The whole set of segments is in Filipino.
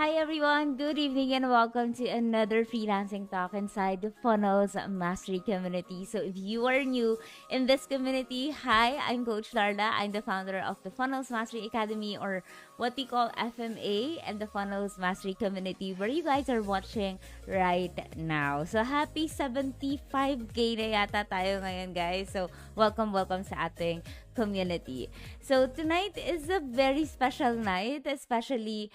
Hi everyone, good evening and welcome to another freelancing talk inside the Funnels Mastery community. So if you are new in this community, hi, I'm Coach Darla. I'm the founder of the Funnels Mastery Academy, or what we call FMA, and the Funnels Mastery community where you guys are watching right now. So happy 75K na yata tayo ngayon, guys. So welcome sa ating community. So tonight is a very special night, especially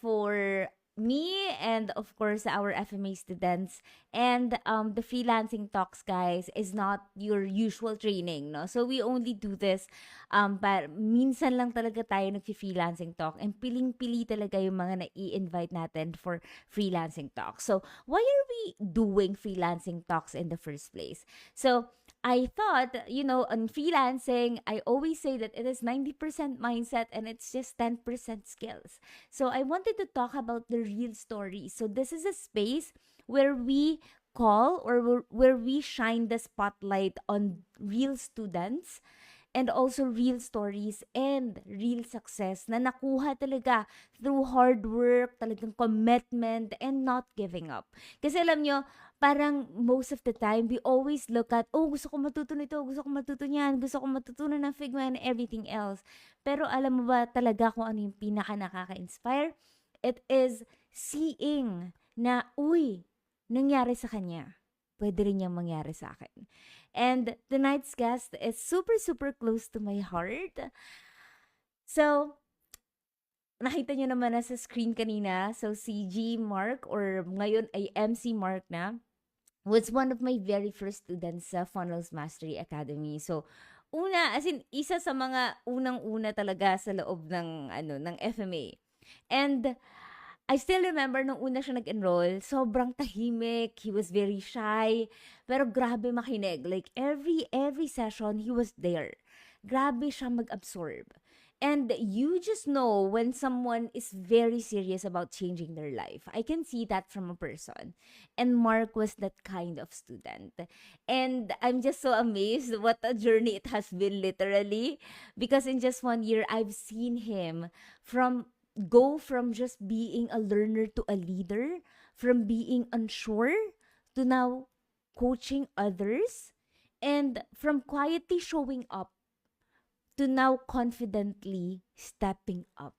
for me and of course our FMA students. And the freelancing talks, guys, is not your usual training, no? So we only do this but minsan lang talaga tayo nag-freelancing talk, and piling-pili talaga yung mga na-i-invite natin for freelancing talks. So why are we doing freelancing talks in the first place? So I thought, on freelancing, I always say that it is 90% mindset and it's just 10% skills. So I wanted to talk about the real story. So this is a space where we call, or where we shine the spotlight on real students, and also real stories and real success na nakuha talaga through hard work, talagang commitment, and not giving up. Kasi alam nyo, parang most of the time, we always look at, oh, gusto ko matutunan ito, gusto ko matutunan yan, gusto ko matutunan ng Figma and everything else. Pero alam mo ba talaga kung ano yung pinaka nakaka-inspire? It is seeing na, uy, nangyari sa kanya. Pwede rin niyang mangyari sa akin. And tonight's guest is super, super close to my heart. So, nakita nyo naman na sa screen kanina. So, si G Mark, or ngayon ay MC Mark na, was one of my very first students sa Funnels Mastery Academy. So, as in, isa sa mga unang-una talaga sa loob ng FMA. And I still remember nung una siya nag-enroll, sobrang tahimik, he was very shy, pero grabe makinig. Like every session, he was there. Grabe siya mag-absorb. And you just know when someone is very serious about changing their life. I can see that from a person. And Mark was that kind of student. And I'm just so amazed what a journey it has been, literally. Because in just 1 year, I've seen him from just being a learner to a leader, from being unsure to now coaching others, and from quietly showing up to now confidently stepping up.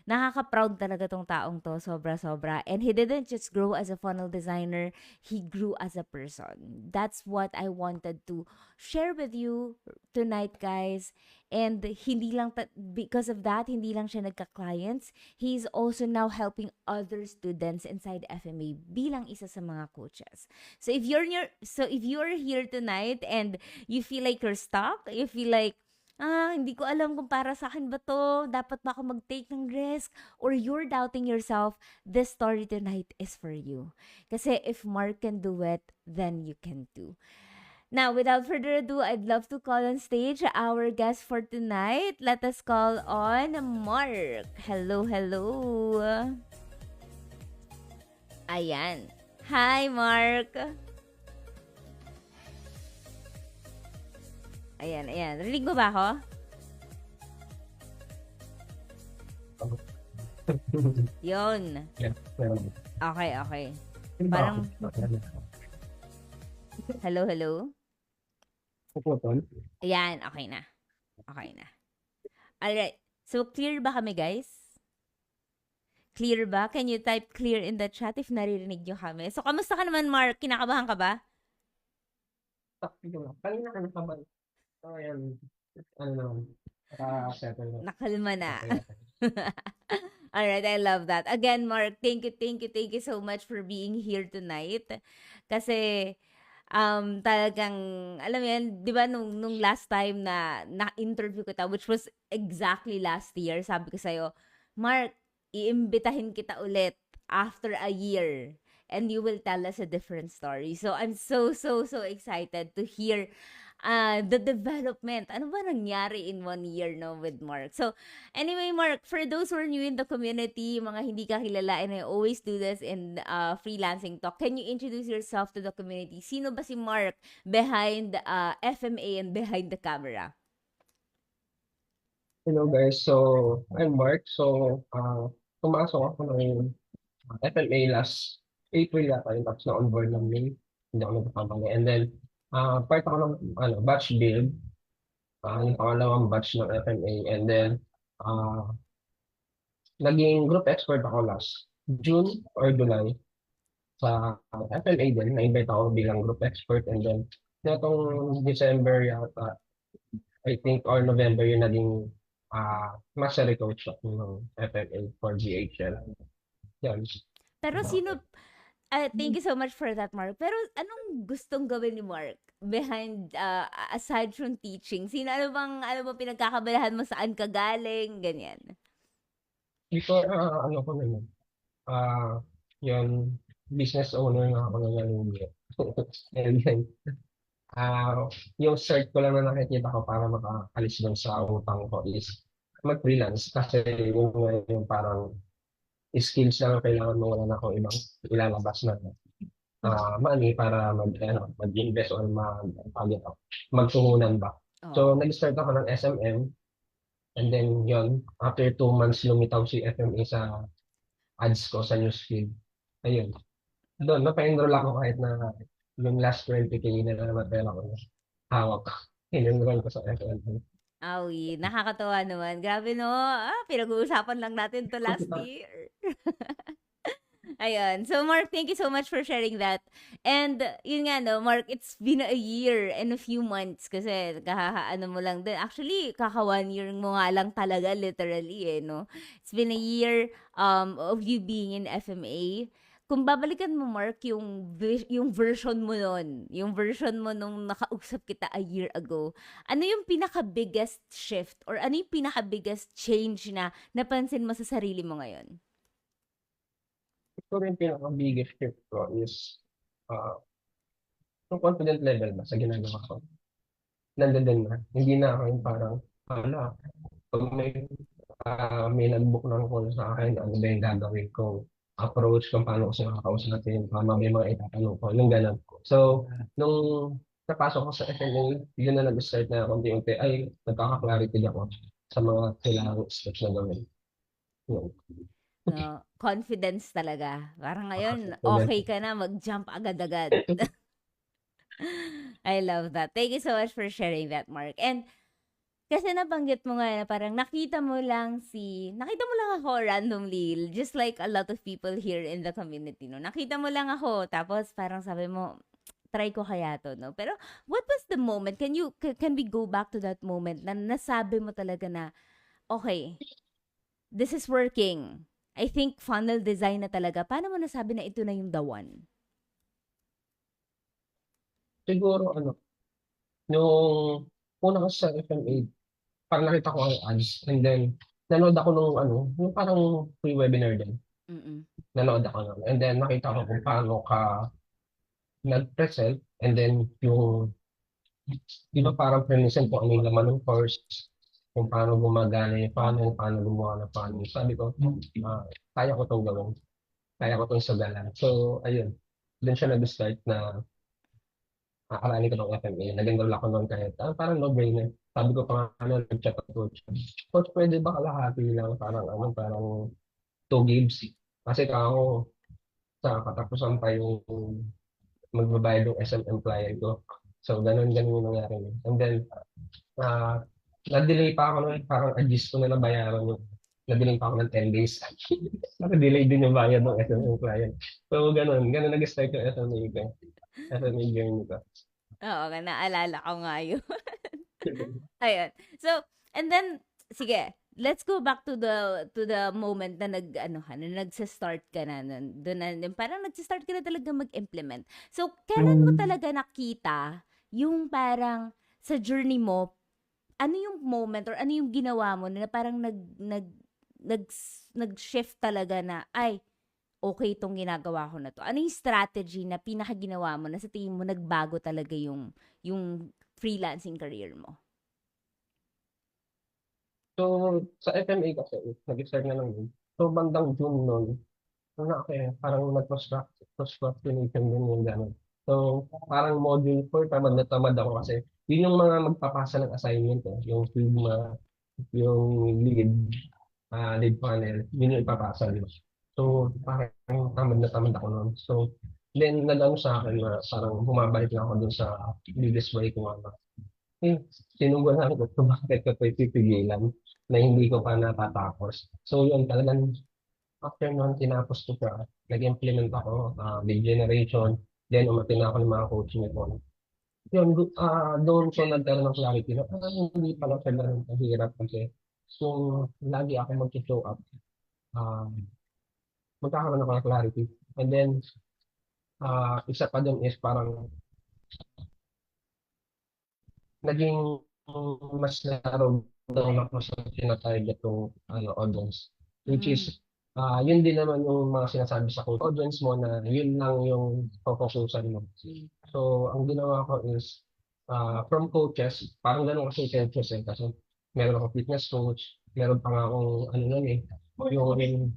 Nakaka-proud talaga tong taong to, sobra-sobra. And he didn't just grow as a funnel designer, he grew as a person. That's what I wanted to share with you tonight, guys. And because of that, hindi lang siya nagka-clients, he's also now helping other students inside FMA bilang isa sa mga coaches. So if you're here tonight and you feel like you're stuck, you feel like, hindi ko alam kung para sa akin ba to, dapat ba ako mag-take ng risk, or you're doubting yourself, this story tonight is for you. Kasi if Mark can do it, then you can too. Now, without further ado, I'd love to call on stage our guest for tonight. Let us call on Mark. Hello, hello. Ayan. Hi, Mark. Ayan. Rinig mo ba ako? Yun. Yeah. Okay. Parang, hello? Puputol? Ayan, okay na. Alright. So, clear ba kami, guys? Clear ba? Can you type clear in the chat if naririnig nyo kami? So, kamusta ka naman, Mark? Kinakabahan ka ba? Kanina ka nakabal. So, ayan. Ano naman. Naka-settle na. Nakalma na. Okay. Alright, I love that. Again, Mark, thank you so much for being here tonight. Kasi, talagang, alam mo yan, di ba nung last time na na-interview kita, which was exactly last year, sabi ko sa'yo, Mark, iimbitahin kita ulit after a year and you will tell us a different story. So, I'm so excited to hear the development. Ano ba nangyari in 1 year, no, with Mark? So, anyway, Mark, for those who are new in the community, mga hindi ka kilala, and I always do this in freelancing talk, can you introduce yourself to the community? Sino ba si Mark behind FMA and behind the camera? Hello guys. So, I'm Mark. So, pumasok ako ng FMA last April yata yun, tapos na-on board ng May. Hindi ako nagkakamali. And then, part ako ng batch build, yung pangalawang batch ng FMA. And then, ah naging group expert ako last June or July sa FMA din. Na-invite ako bilang group expert. And then, netong December yata, I think, or November, yung naging mastery coach ako ng FMA for GHL. Yan. Pero thank you so much for that, Mark. Pero anong gustong gawin ni Mark behind, aside from teaching? Ano bang pinagkakabalahan mo, saan ka galing, ganyan? Before, ano ko naman, ah, yung business owner nga ako ng Galumbia. And then, yung cert ko lang na nakikita ko para makaalis dun sa utang ko is mag-freelance kasi yung parang skills lang ang kailangan mo, wala na akong ibang ilalabas na money para mag-invest or magtuhunan ba. So, Oo. nag-start ako ng SMM and then yon after 2 months lumitaw si FMA sa ads ko sa newsfeed. Ayun. Doon, napa-enroll ako kahit na yung last 20K na naman pera ko na hawak. In-enroll ko sa FMA. Awi, nakakatuwa naman. Grabe 'no, pinag-uusapan lang natin 'to last year. Ayun. So, Mark, thank you so much for sharing that. And, yun nga, no, Mark, it's been a year and a few months kasi ano mo lang din. Actually, kaka 1 year mo nga lang talaga, literally, eh, no? It's been a year of you being in FMA. Kung babalikan mo, Mark, yung version mo nun, yung version mo nung nakausap kita a year ago, ano yung pinaka-biggest shift or ano yung pinaka-biggest change na napansin mo sa sarili mo ngayon? Ito rin pinaka-biggest shift ko is uh, yung confident level ba sa ginagawa ko. Nandun din na. Hindi na ako yung parang, pag may nag-book ng call sa akin, ano ba yung gagawin ko? Approach kung paano ko sila kakausapin, may mga itatanong ko, yung gano'n. So, nung napasok ko sa FNA, yun na nag-start na konti-unti, ay, nagkaka-clarity ako sa mga kailangang steps na gawin. Yun. No, confidence talaga. Parang ngayon, Confident. okay ka na, mag-jump agad-agad. I love that. Thank you so much for sharing that, Mark. And kasi nabanggit mo nga na parang nakita mo lang ako randomly, just like a lot of people here in the community, no? Nakita mo lang ako, tapos parang sabi mo, try ko kaya to, no? Pero what was the moment? Can we go back to that moment na nasabi mo talaga na, okay, this is working. I think funnel design na talaga. Paano mo nasabi na ito na yung the one? Siguro, nung una ko sa FMA, parang nakita ko ang ads, and then, nanood ako nung, yung parang free webinar din. Mm. Nanood ako nun. And then, nakita ko kung paano ka nag-present, and then, di ba parang premisin kung ano yung laman ng course, kung paano gumagana yung funnel, paano gumawa ng funnel. Sabi ko, kaya ko itong gawin. Kaya ko itong sagalan. So, ayun. Doon siya nag-start na aralin ko ng FMA. Nag-enroll ako noon kahit parang no-brainer. Sabi ko pa nga, nag-chat ako, coach. Coach, pwede ba kalahati lang? Parang 2 gigs. Kasi ako, sa katapusan pa yung magbabayad yung SM client ko. So, ganun yung nangyari. And then, ah na-delay pa ako nun, parang adjust ko na nabayaran yung na-delay pa ako ng 10 days. Naka-delay din yung bayad ng SM client. So, ganun nag-start yung SMA ko. SMA journey ko. Oo nga, naalala ko nga yun. Ayun. So, and then, sige, let's go back to the moment na nagsa-start ka na nun. Doon na, parang nagsa-start ka na talaga mag-implement. So, kailan mo talaga nakita yung parang sa journey mo, ano yung moment or ano yung ginawa mo na parang nag, nag-shift talaga na, ay, okay itong ginagawa ko na to. Ano yung strategy na pinakaginawa mo na sa tingin mo nagbago talaga yung freelancing career mo? So, sa FMA kasi, nag-start na lang yun. So, bandang June nun, parang nag-procrastination din yung gano'n. So, parang module 4, tamad na tamad ako kasi yun yung mga magpapasa ng assignment, yung Figma, yung lead. lead funnel, yun yung ipapasa, di ba? So, parang tamad na tamad ako nun. So, then, nag-ano sa akin na parang bumabalik na ako dun sa previous way ko nga. Eh, sinubukan ko kung bakit ko ito ipipigilan na hindi ko pa natatapos. So, yun, talagang after nun, tinapos ko pa, nag-implement ako, lead generation, then umatin na ako ng mga coaching ko. Yun, doon ko nagkaroon ng clarity na hindi pala siya ganun kahirap kasi kung lagi ako mag-show up, ah, magkakaroon ako ng clarity. And then, isa pa dun is parang naging mas narrow down ako sa tinatarget kong audience. Which Mm. is, yun din naman yung mga sinasabi sa coach audience mo na yun lang yung focusan mo. So, ang ginawa ko is, from coaches, parang ganun kasi coaches eh, kasi meron ako fitness coach, meron pa nga akong, ano nun eh, yung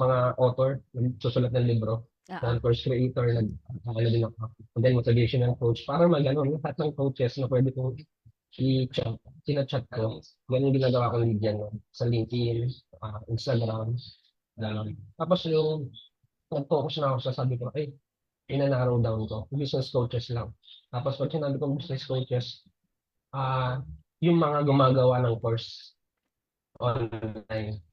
mga author, susulat ng libro, Oo. and course creator, ano din ako, and then motivational coach, parang mag-ano, lahat ng coaches na pwede kong i-chat, sinachat ko, ganun ginagawa ko lead yan, no? Sa LinkedIn, Instagram, tapos yung nag-focus na ako sa sabi ko, ay, ina-narrow down ko, business coaches lang. Tapos pag sinabi kong business coaches, yung mga gumagawa ng course online,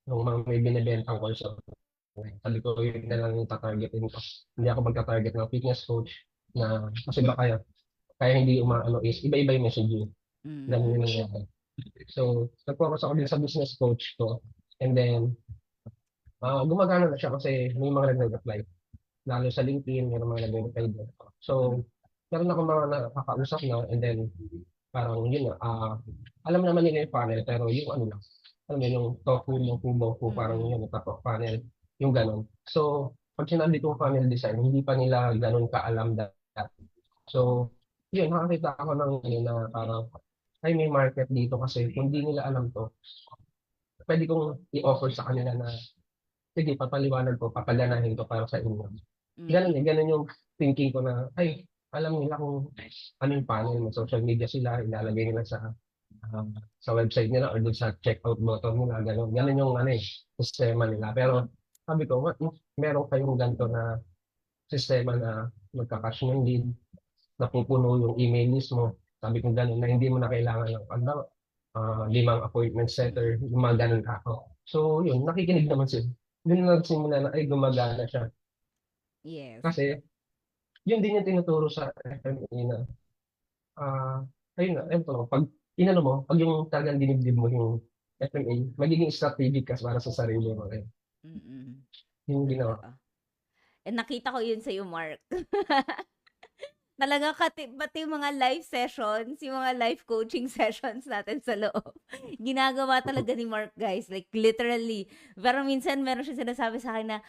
yung mga may binibentang course online. Sabi ko, yun na lang yung tatargetin ko. Hindi ako magta-target ng fitness coach na kasi baka kaya hindi umaano is iba-iba yung messaging. Ganun Mm. yung nangyayari. So, nag-focus ako din sa business coach ko. And then, gumagana na siya kasi may mga nag-reply. Lalo sa LinkedIn, may mga nag-reply doon. So, meron ako mga nakakausap na and then parang yun na, alam naman nila yung panel pero yung ano lang, alam mo yun, yung tofu, yung kubo, parang Mm. yun, yung top panel, yung ganon. So, pag sinabi kong panel design, hindi pa nila ganon kaalam that. So, yun, nakakita ako ng ano na parang, ay may market dito kasi kung di nila alam to, pwede kong i-offer sa kanila na, sige, papaliwanag ko, papaganahin ko para sa inyo. Mm. Ganun eh, ganun yung thinking ko na, ay, alam nila kung ano yung panel, may social media sila, ilalagay nila sa website nila or dun sa checkout button nila, ganun. Ganun yung ano eh, sistema nila. Pero sabi ko, what if meron kayong ganito na sistema na magka-cash ng lead, napupuno yung email list mo, sabi ko ganun, na hindi mo na kailangan ng 5 appointment Mm. setter, yung mga ganun ako. So yun, nakikinig naman sila. Yun na nagsimula na, ay gumagana siya. Yes. Kasi yun din yung tinuturo sa FMA na, ah, ayun na, ayun po, pag inano mo, pag yung talagang dinibdib mo yung FMA, magiging strategic ka para sa sarili mo. Eh. Mm. Yung ginawa. Totoo. And nakita ko yun sa'yo, Mark. Talaga pati yung mga live sessions, yung mga live coaching sessions natin sa loob. Ginagawa talaga ni Mark, guys. Like, literally. Pero minsan, meron siya sinasabi sa akin na,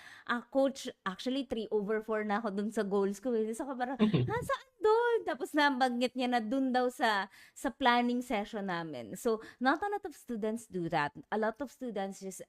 coach, actually, 3/4 na ako dun sa goals ko. So, ako parang, saan dun? Tapos nabanggit niya na dun daw sa planning session namin. So, not a lot of students do that. A lot of students just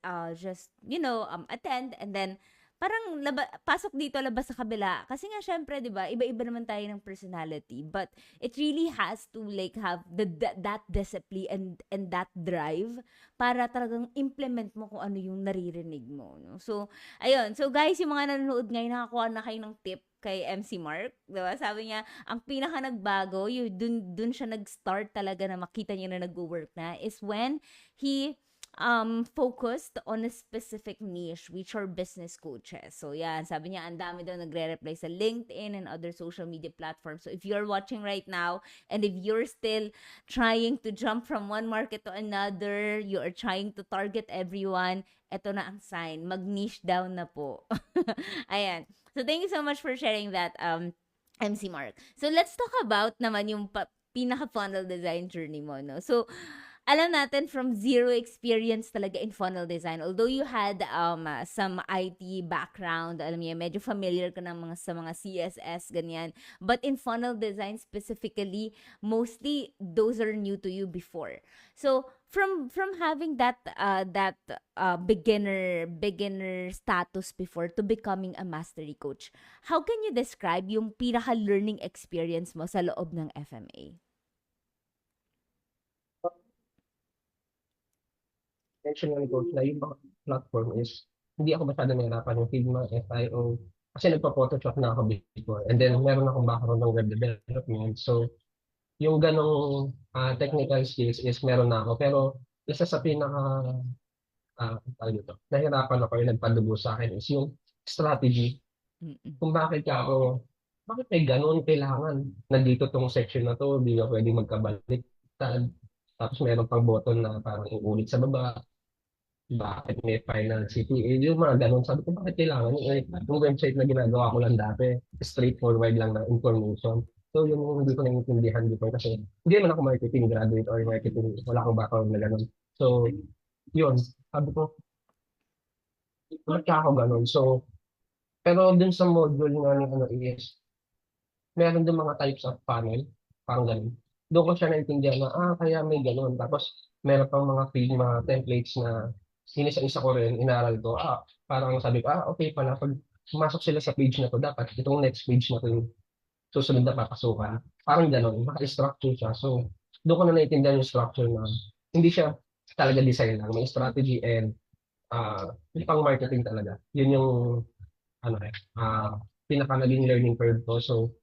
attend and then parang pasok dito, labas sa kabila. Kasi nga, syempre, di ba, iba-iba naman tayo ng personality. But it really has to like have that discipline and that drive para talagang implement mo kung ano yung naririnig mo. No? So, ayun. So, guys, yung mga nanonood ngayon, nakakuha na kayo ng tip kay MC Mark, 'di ba? Sabi niya, ang pinaka nagbago, yung dun siya nag-start talaga na makita niya na nagwo-work na is when he focused on a specific niche, which are business coaches. So, yan, sabi niya, ang dami daw nagre-reply sa LinkedIn and other social media platforms. So, if you're watching right now, and if you're still trying to jump from one market to another, you are trying to target everyone, eto na ang sign, mag-niche down na po. Ayan. So, thank you so much for sharing that, MC Mark. So, let's talk about naman yung pinaka-funnel design journey mo, no? So, alam natin from zero experience talaga in funnel design. Although you had some IT background, alam niyo, medyo familiar ka ng sa mga CSS, ganyan. But in funnel design specifically, mostly those are new to you before. So, from having that beginner status before to becoming a mastery coach, how can you describe yung pinaka learning experience mo sa loob ng FMA? mention nga ni coach na yung mga platform is hindi ako masyado nahirapan yung Figma, FIO, kasi nagpa-Photoshop na ako before. And then meron akong background ng web development. So yung ganong technical skills is meron na ako. Pero isa sa pinaka tawag dito, nahirapan ako yung nagpadugo sa akin is yung strategy. Mm. Kung bakit may ganun kailangan? Nandito tong section na to, di ka pwedeng magkabaliktad. Tapos meron pang button na parang uulit sa baba. Bakit may final CPA? Yung mga ganun. Sabi ko, bakit kailangan? Yung website na ginagawa ko lang dati, straightforward lang na information. So, yun yung hindi ko naiintindihan before kasi hindi naman ako marketing graduate or marketing, wala akong background na ganun. So, yun. Sabi ko, bakit ako ganun? So, pero dun sa module nga ni ano is, meron din mga types of funnel, parang ganun. Doon ko siya naintindihan na, kaya may ganun. Tapos, meron pang mga Figma templates na sinisa-isa ko rin, inaral ko. Parang sabi ko, okay pala, pag pumasok sila sa page na to, dapat itong next page na to yung susunod na papasukan. Parang ganun, maka-structure siya. So, doon ko na naintindihan yung structure na hindi siya talaga design lang. May strategy and yung pang marketing talaga. Yun yung ano pinaka naging learning curve ko. So,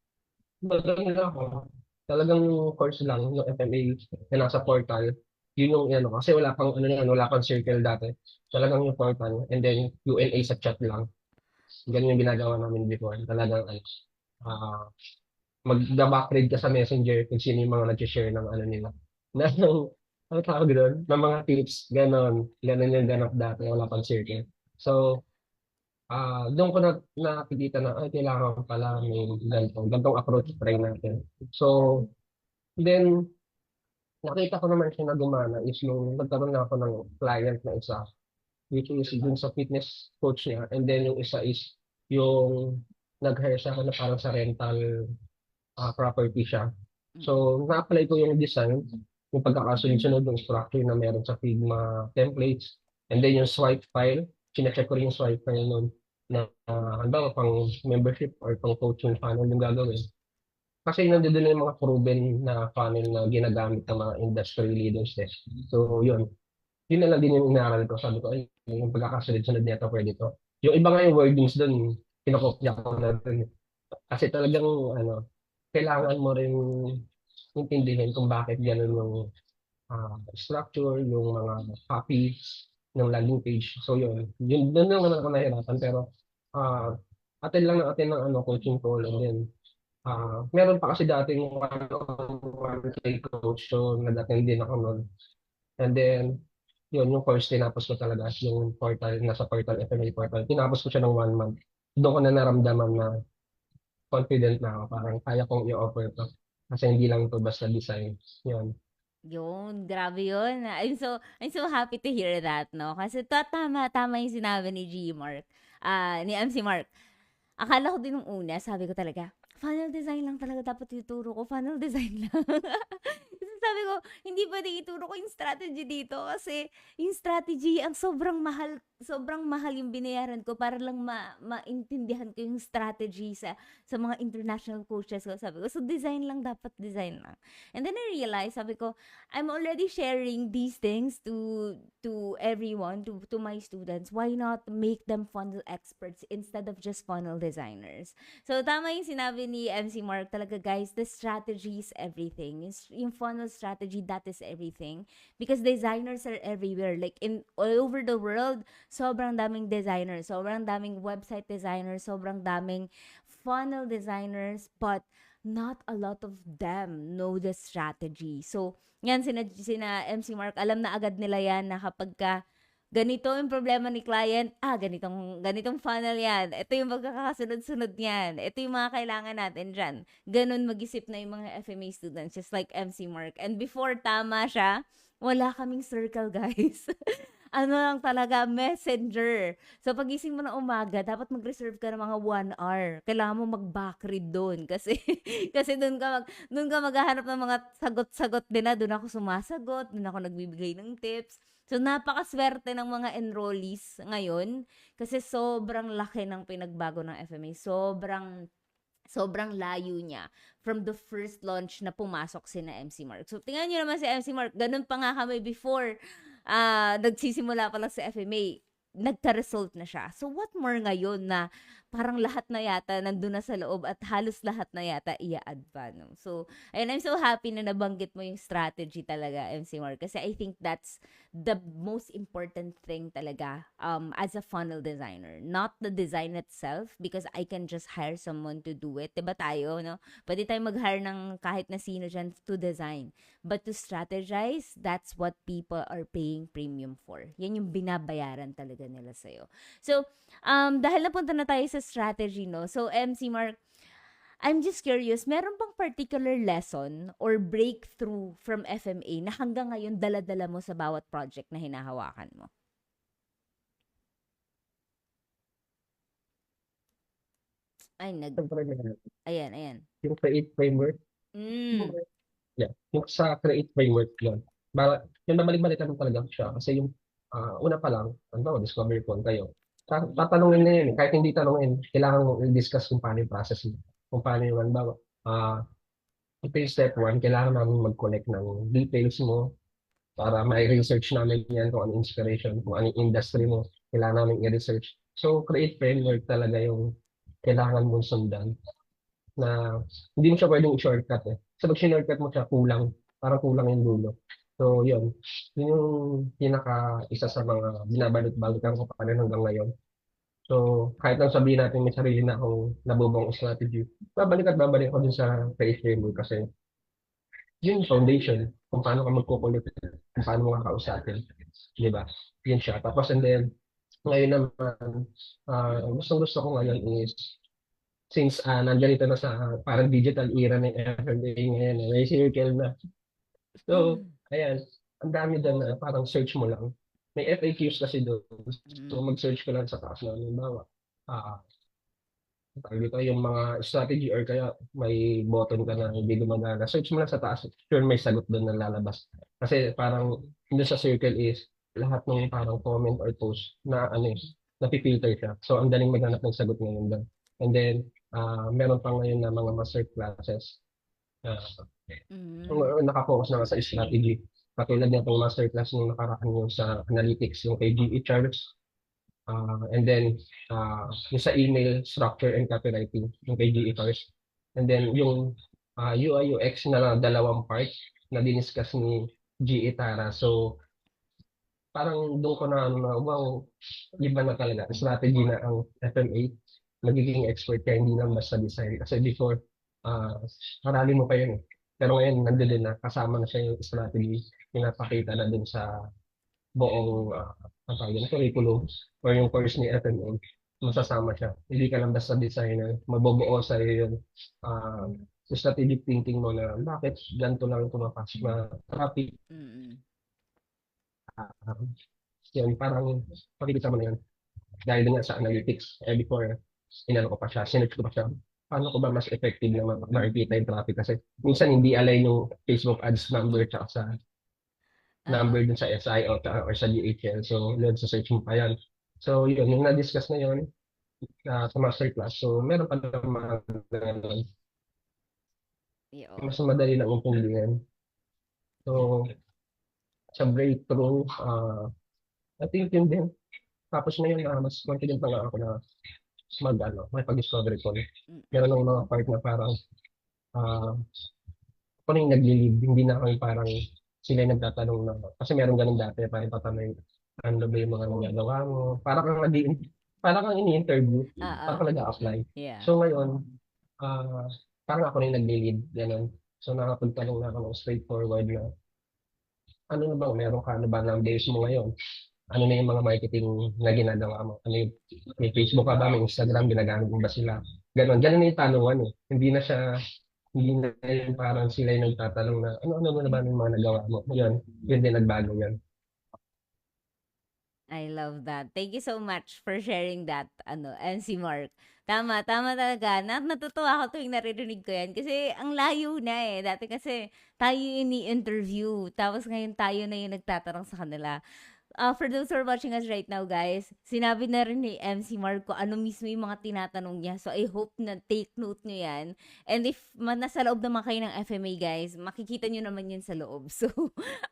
magaling lang ako. Talagang course lang, yung FMA na nasa portal. Yun yung ano, kasi wala pang ano yan, wala pang circle dati. Talagang yung portal, and then UNA sa chat lang. Ganun yung ginagawa namin before. Talagang ano, ah mag-backread ka sa messenger kung sino yung mga nag-share ng ano nila. Na ng, ano tawag doon? Ng mga tips, ganon. Ganon yung ganap dati, wala pang circle. So, doon ko na nakikita na, kailangan pala may gantong approach try natin. So, then, nakita ko naman siya na gumana is nung nagkaroon na ako ng client na isa, which is dun sa fitness coach niya. And then yung isa is yung nag-hire siya na parang sa rental property siya. Mm. So, na-apply ko yung design, yung pagkakasunod-sunod ng structure na meron sa Figma templates, and then yung swipe file, chinecheck ko rin yung swipe file nun na halimbawa pang membership or pang coaching funnel yung gagawin. Kasi nandoon din yung mga proven na funnel na ginagamit ng mga industry leaders eh. So, yun na lang din yung inaral ko. Sabi ko, ay, yung pagkakasunod-sunod nito, pwede to. Yung iba nga yung wordings doon, kinokopya ko na rin. Kasi talagang, kailangan mo rin intindihin kung bakit ganun yung structure, yung mga copy ng landing page. So yun doon lang naman ako nahirapan pero uh, attend lang ng attend ng coaching call and then meron pa kasi dating one kay coach so nag-attend din ako noon. And then yun yung course tinapos ko talaga yung portal nasa portal FMA portal. Tinapos ko siya ng 1 month. Doon ko na naramdaman na confident na ako parang kaya kong i-offer to. Kasi hindi lang to basta design. Yun. Yun, grabe yun. I'm so happy to hear that, no? Kasi tama yung sinabi ni G Mark, ni MC Mark. Akala ko din nung una, sabi ko talaga, funnel design lang talaga dapat ituturo ko, funnel design lang. Kasi sabi ko, hindi pwedeng ituro ko yung strategy dito kasi yung strategy ang sobrang mahal yung binayaran ko para lang maintindihan ko yung strategy sa mga international coaches ko. Sabi ko, so design lang, dapat design lang. And then I realized, sabi ko, I'm already sharing these things to everyone, to my students. Why not make them funnel experts instead of just funnel designers? So, tama yung sinabi ni MC Mark talaga, guys, the strategy is everything. Yung funnel strategy, that is everything. Because designers are everywhere. Like, all over the world, sobrang daming designers, sobrang daming website designers, sobrang daming funnel designers, but not a lot of them know the strategy. So, yan, sina MC Mark, alam na agad nila yan na kapag ganito yung problema ni client, ganitong funnel yan. Ito yung magkakasunod-sunod yan. Ito yung mga kailangan natin dyan. Ganon mag-isip na yung mga FMA students, just like MC Mark. And before tama siya, wala kaming circle, guys. Ano lang talaga, messenger. So, pagising mo na umaga, dapat mag-reserve ka ng mga 1 hour. Kailangan mo mag-backread doon. Kasi, kasi doon ka maghahanap ng mga sagot-sagot din na. Doon ako sumasagot, doon ako nagbibigay ng tips. So, napakaswerte ng mga enrollees ngayon kasi sobrang laki ng pinagbago ng FMA. Sobrang layo niya from the first launch na pumasok si na MC Mark. So, tingnan niyo naman si MC Mark, ganun pa nga kami before. nagsisimula pa lang sa FMA, nagka-result na siya. So, what more ngayon na parang lahat na yata nandun na sa loob at halos lahat na yata i-a-add pa, no? So, ayun, I'm so happy na nabanggit mo yung strategy talaga, MC Mark. Kasi I think that's the most important thing talaga as a funnel designer. Not the design itself, because I can just hire someone to do it. Diba tayo, no? Pwede tayo mag-hire ng kahit na sino dyan to design. But to strategize, that's what people are paying premium for. Yan yung binabayaran talaga nila sa'yo. So, dahil napunta na tayo sa strategy, no? So, MC Mark, I'm just curious, meron bang particular lesson or breakthrough from FMA na hanggang ngayon dala-dala mo sa bawat project na hinahawakan mo? Ay, Siyempre, ayan. yung create framework, Mm. yeah, yung sa create framework yun. Yung mabalik-balikan mo talaga siya kasi yung una pa lang, ano, discovery call kayo. Tatanungin na yun, kahit hindi tanungin, kailangan mo i-discuss kung paano yung process mo. Kung paano yung, halimbawa, ito yung step one, kailangan namin mag-collect ng details mo para ma-research namin yan kung ano inspiration, kung ano industry mo, kailangan namin i-research. So, create framework talaga yung kailangan mong sundan na hindi mo siya pwedeng i-shortcut eh. So, pag shortcut mo siya, kulang. Parang kulang yung dulo. So, yun. Yun yung isa sa mga binabalik-balikan ko pa rin hanggang ngayon. So, kahit lang sabihin natin may sarili na akong nabubong strategy, babalik at babalik ako dun sa create framework kasi yun yung foundation kung paano ka magkukulit, kung paano mo kakausapin. Di ba? Yun siya. Tapos and then, ngayon naman, gusto ko ngayon is, since nandyan ito na sa parang digital era ng FMA ngayon, may circle na. So, ayan, ang dami doon na parang search mo lang. May FAQs kasi doon. So, mag-search ka lang sa taas na, halimbawa, ah, tawag dito, yung mga strategy or kaya may button ka na hindi gumagana. Search mo lang sa taas, sure may sagot doon na lalabas. Kasi parang doon sa circle is lahat ng parang comment or post na ano eh, napipilter siya. So ang daling maghanap ng sagot ngayon doon. And then, meron pa ngayon na mga master classes na nakapokus na sa strategy. Katulad ng master class nung nakaraan yung sa analytics, yung kay GE Charles. And then, yung sa email structure and copywriting, yung kay GE first. And then, yung UI UX na dalawang part na diniscuss ni GE Tara. So, parang doon ko na ano na, wow, iba na talaga. Strategy na ang FMA. Magiging expert ka, hindi lang basta design. Kasi before, uh, marami mo pa yun eh. Pero ngayon, nandun din na, kasama na siya yung strategy. Pinapakita na din sa buong ang tawag yun, curriculum or yung course ni FMA, masasama siya. Hindi ka lang basta designer, mabubuo sa iyo yung strategic thinking mo na bakit ganito lang pumapasok na traffic. Yan, parang pakikita mo na yun. Dahil din nga sa analytics, before, inano ko pa siya, sinerch ko pa siya, paano ko ba mas effective na makikita yung traffic kasi minsan hindi align yung Facebook ads number tsaka sa number dun sa SI or sa DHL. So, yun, sa search mo pa yan. So, yun, yung na-discuss na yun sa masterclass. So, meron pa naman ganun. Mas madali lang intindihan. So, sa breakthrough, I think yun din. Tapos na yun, mas confident na nga ako na may pag-discovery ko. Meron ng mga part na parang ako na yung nagli-lead. Hindi na ako yung parang sila yung nagtatanong na, kasi meron ganun dati, parang tatanong, ano ba yung mga nagagawa mo? Para kang ini-interview, para kang nag-a-apply. So ngayon, parang ako na yung nagli-lead. Ganun. So nakapagtanong na ako ng straightforward na, ano na ba, meron ka, ano ba ng base mo ngayon? Ano na yung mga marketing na ginagawa mo? Ano yung, may Facebook ka ba? May Instagram, ginagamit mo ba sila? Ganon. Ganon na yung tanungan eh. Hindi na yung parang sila yung nagtatanong na, ano mo na ba yung mga nagawa mo? Yun din nagbago yan. I love that. Thank you so much for sharing that, NC Mark. Tama talaga. Natutuwa ako tuwing naririnig ko yan. Kasi ang layo na eh. Dati kasi tayo yung ini-interview. Tapos ngayon tayo na yung nagtatanong sa kanila. for those who are watching us right now, guys, sinabi na rin ni MC Mark kung ano mismo yung mga tinatanong niya. So, I hope na take note nyo yan. And if nasa loob naman kayo ng FMA, guys, makikita nyo naman yun sa loob. So,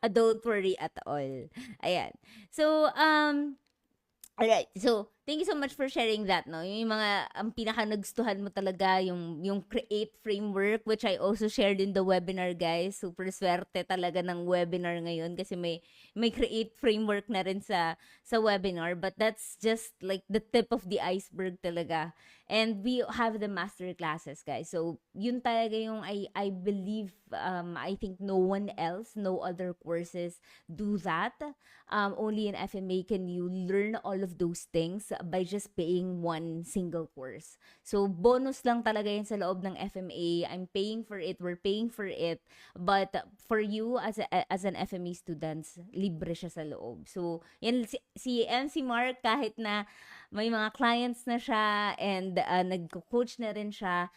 don't worry at all. Ayan. So, alright. So, thank you so much for sharing that, no? Yung mga, ang pinaka nagustuhan mo talaga, yung create framework, which I also shared in the webinar, guys. Super swerte talaga ng webinar ngayon kasi may create framework na rin sa webinar. But that's just like the tip of the iceberg talaga. And we have the master classes, guys. So, yun talaga yung I believe, I think no one else, no other courses do that. Only in FMA can you learn all of those things by just paying one single course. So, bonus lang talaga yan sa loob ng FMA. I'm paying for it, we're paying for it. But for you as an FMA students, libre siya sa loob. So, yan si MC Mark, kahit na may mga clients na siya and nagko-coach na rin siya,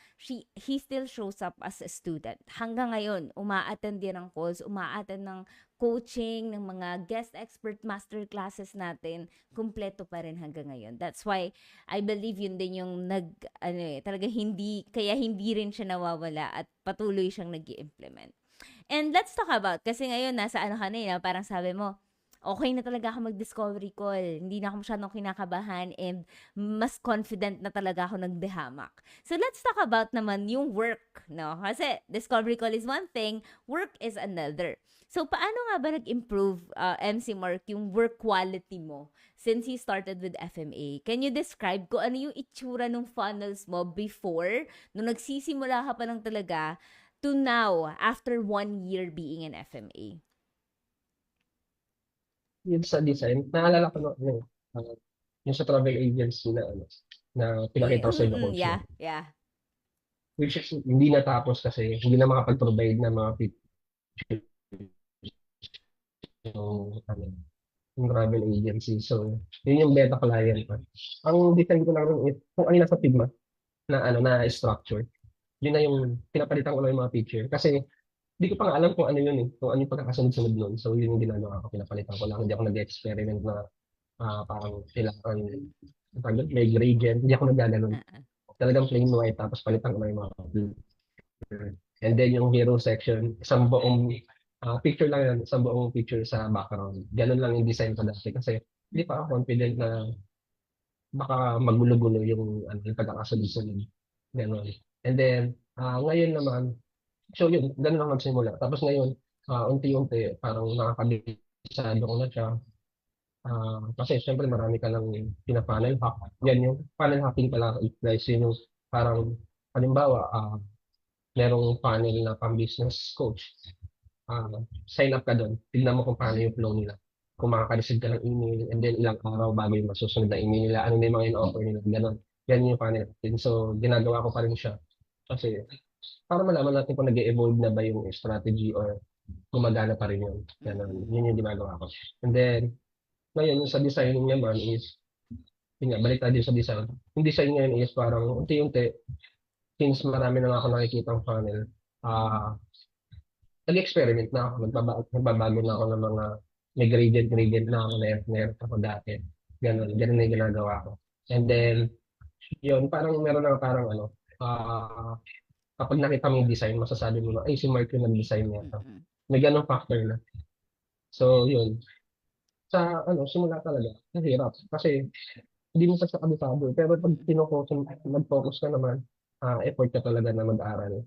he still shows up as a student. Hanggang ngayon, uma-attend yan ng calls, uma-attend ng coaching, ng mga guest expert master classes natin, kumpleto pa rin hanggang ngayon. That's why I believe yun din yung talaga kaya hindi rin siya nawawala at patuloy siyang nag-i-implement. And let's talk about, kasi ngayon nasa kanina, parang sabi mo, okay na talaga ako mag-discovery call. Hindi na ako masyadong kinakabahan and mas confident na talaga ako nagdehamak. So, let's talk about naman yung work, no? Kasi discovery call is one thing, work is another. So, paano nga ba nag-improve, MC Mark, yung work quality mo since you started with FMA? Can you describe kung ano yung itsura ng funnels mo before, nung nagsisimula ka pa lang talaga, to now, after 1 year being in FMA? Yun sa design, naalala ko yung sa travel agency na pinakita ko sa inyo, coach, no? Yeah. Which is, hindi natapos kasi hindi na makapag-provide ng mga features yung travel agency. So, yun yung beta client ko. Ang design ko lang is, kung ano yung nasa Figma na structure, yun na yung pinapalitan ko lang yung mga feature. Kasi, hindi ko pa nga alam kung ano yun eh, kung ano yung pagkakasunod-sunod nun. So, yun yung ginagawa ko, pinapalitan ko lang. Hindi ako nag-experiment na parang kailangan may gradient. Hindi ako nagaganon. Talagang plain white, tapos palitan ko lang yung mga feature. And then yung hero section, isang buong picture lang yan, isang buong picture sa background. Ganun lang yung design ko dati kasi hindi pa ako confident na baka magulo-gulo yung pagkakasunod-sunod. Ganun. And then, ngayon naman, so yun, ganun lang magsimula. Tapos ngayon, unti-unti, parang nakakabisado ko na siya. Kasi syempre marami ka lang pina-funnel hack. Yan yung funnel hacking pala, guys. Yun yung parang, halimbawa, merong funnel na pang-business coach. Sign up ka doon. Tignan mo kung paano yung flow nila. Kung makaka-receive ka ng email, and then ilang araw bago yung masusunod na email nila, ano na yung mga in-offer nila, gano'n. Yan yung funnel hacking. So, ginagawa ko pa rin siya. Kasi, para malaman natin kung nag-evolve na ba yung strategy or gumagana pa rin yun. Ganun. Yun yung ginagawa ko. And then, ngayon, yung sa design naman is, yun nga, balik tayo din sa design. Yung design ngayon is parang unti-unti, since marami na nga ako nakikita ang funnel, nag-experiment na ako, nagbabago na ako ng mga may gradient na ako, meron ako dati. Ganun na yung ginagawa ko. And then, yun, parang meron na parang kapag nakita mo yung design, masasabi mo na, ay, si Mark yung nag-design niya. May ganun factor na. So, yun. Simula talaga, mahirap. Kasi, hindi mo pa siya kabisado. Pero pag nag-focus ka naman, effort ka talaga na mag-aral.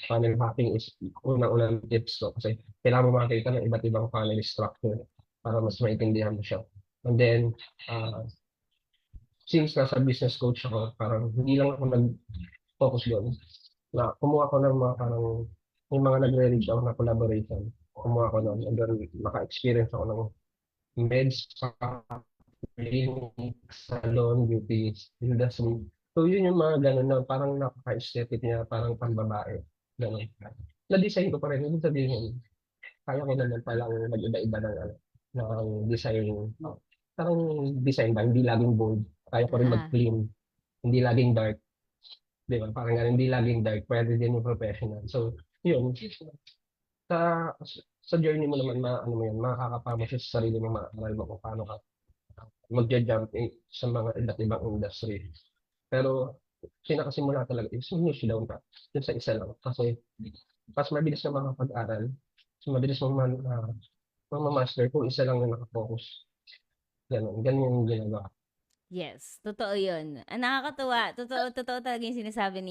Funnel hacking is unang-unang tips ko. Kasi kailangan mo makakita ng iba't ibang funnel structure para mas maintindihan mo siya. And then, since nasa business coach ako, parang hindi lang ako nag-focus doon. Kumuha ko ng mga parang may mga nagre-reach out na collaboration. Kumuha ko doon. And then, maka-experience ako ng meds, clinic, salon, beauty industry. So, yun yung mga gano'n na parang napaka-aesthetic niya, parang pambabae. Gano'n. Na-design ko pa rin. Ibig sabihin, kaya ko naman palang mag-iba-iba ng design. Parang design ba? Hindi laging bold. Kaya ko rin mag-clean. Hindi laging dark. Di ba? Parang hindi laging dark. Pwede din yung professional. So, yun. Sa sa journey mo naman ano mo yan, makakapamo siya sa sarili mo, maaral mo kung paano ka magja-jump sa mga iba't ibang industry. Pero pinakasimula talaga is yung niche down ka. Yun sa isa lang. Kasi mas mabilis na makapag-aral, mas mabilis mo master kung isa lang yung nakafocus. Ganun yung ginagawa. Yes, totoo 'yun. Nakakatuwa. Totoo talaga 'yung sinasabi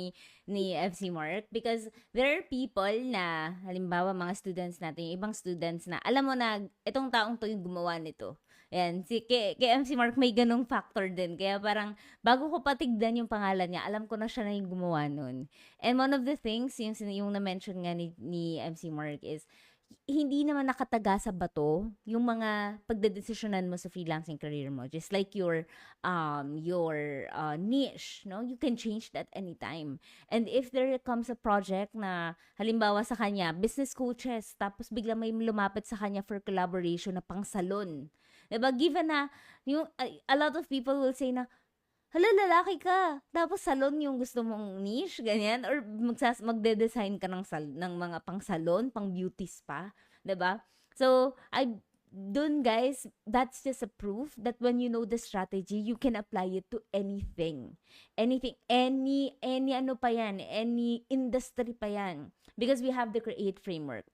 ni FC Mark because there are people na halimbawa mga students natin, yung ibang students na alam mo na itong taong 'to yung gumawa nito. Ayan, kay MC Mark may ganung factor din. Kaya parang bago ko patigdan yung pangalan niya, alam ko na siya na yung gumawa nun. And one of the things, yung na-mention nga ni MC Mark is hindi naman nakataga sa bato yung mga pagdedesisyonan mo sa freelancing career mo. Just like your niche, no? You can change that anytime. And if there comes a project na halimbawa sa kanya, business coaches, tapos bigla may lumapit sa kanya for collaboration na pang salon. Diba? Given na yung a lot of people will say na hala, lalaki ka. Tapos salon yung gusto mong niche, ganyan. Or magde-design ka ng mga pang salon, pang beauty spa. 'Di ba? So, dun guys, that's just a proof that when you know the strategy, you can apply it to anything. Anything, any ano pa yan, any industry pa yan. Because we have the create framework.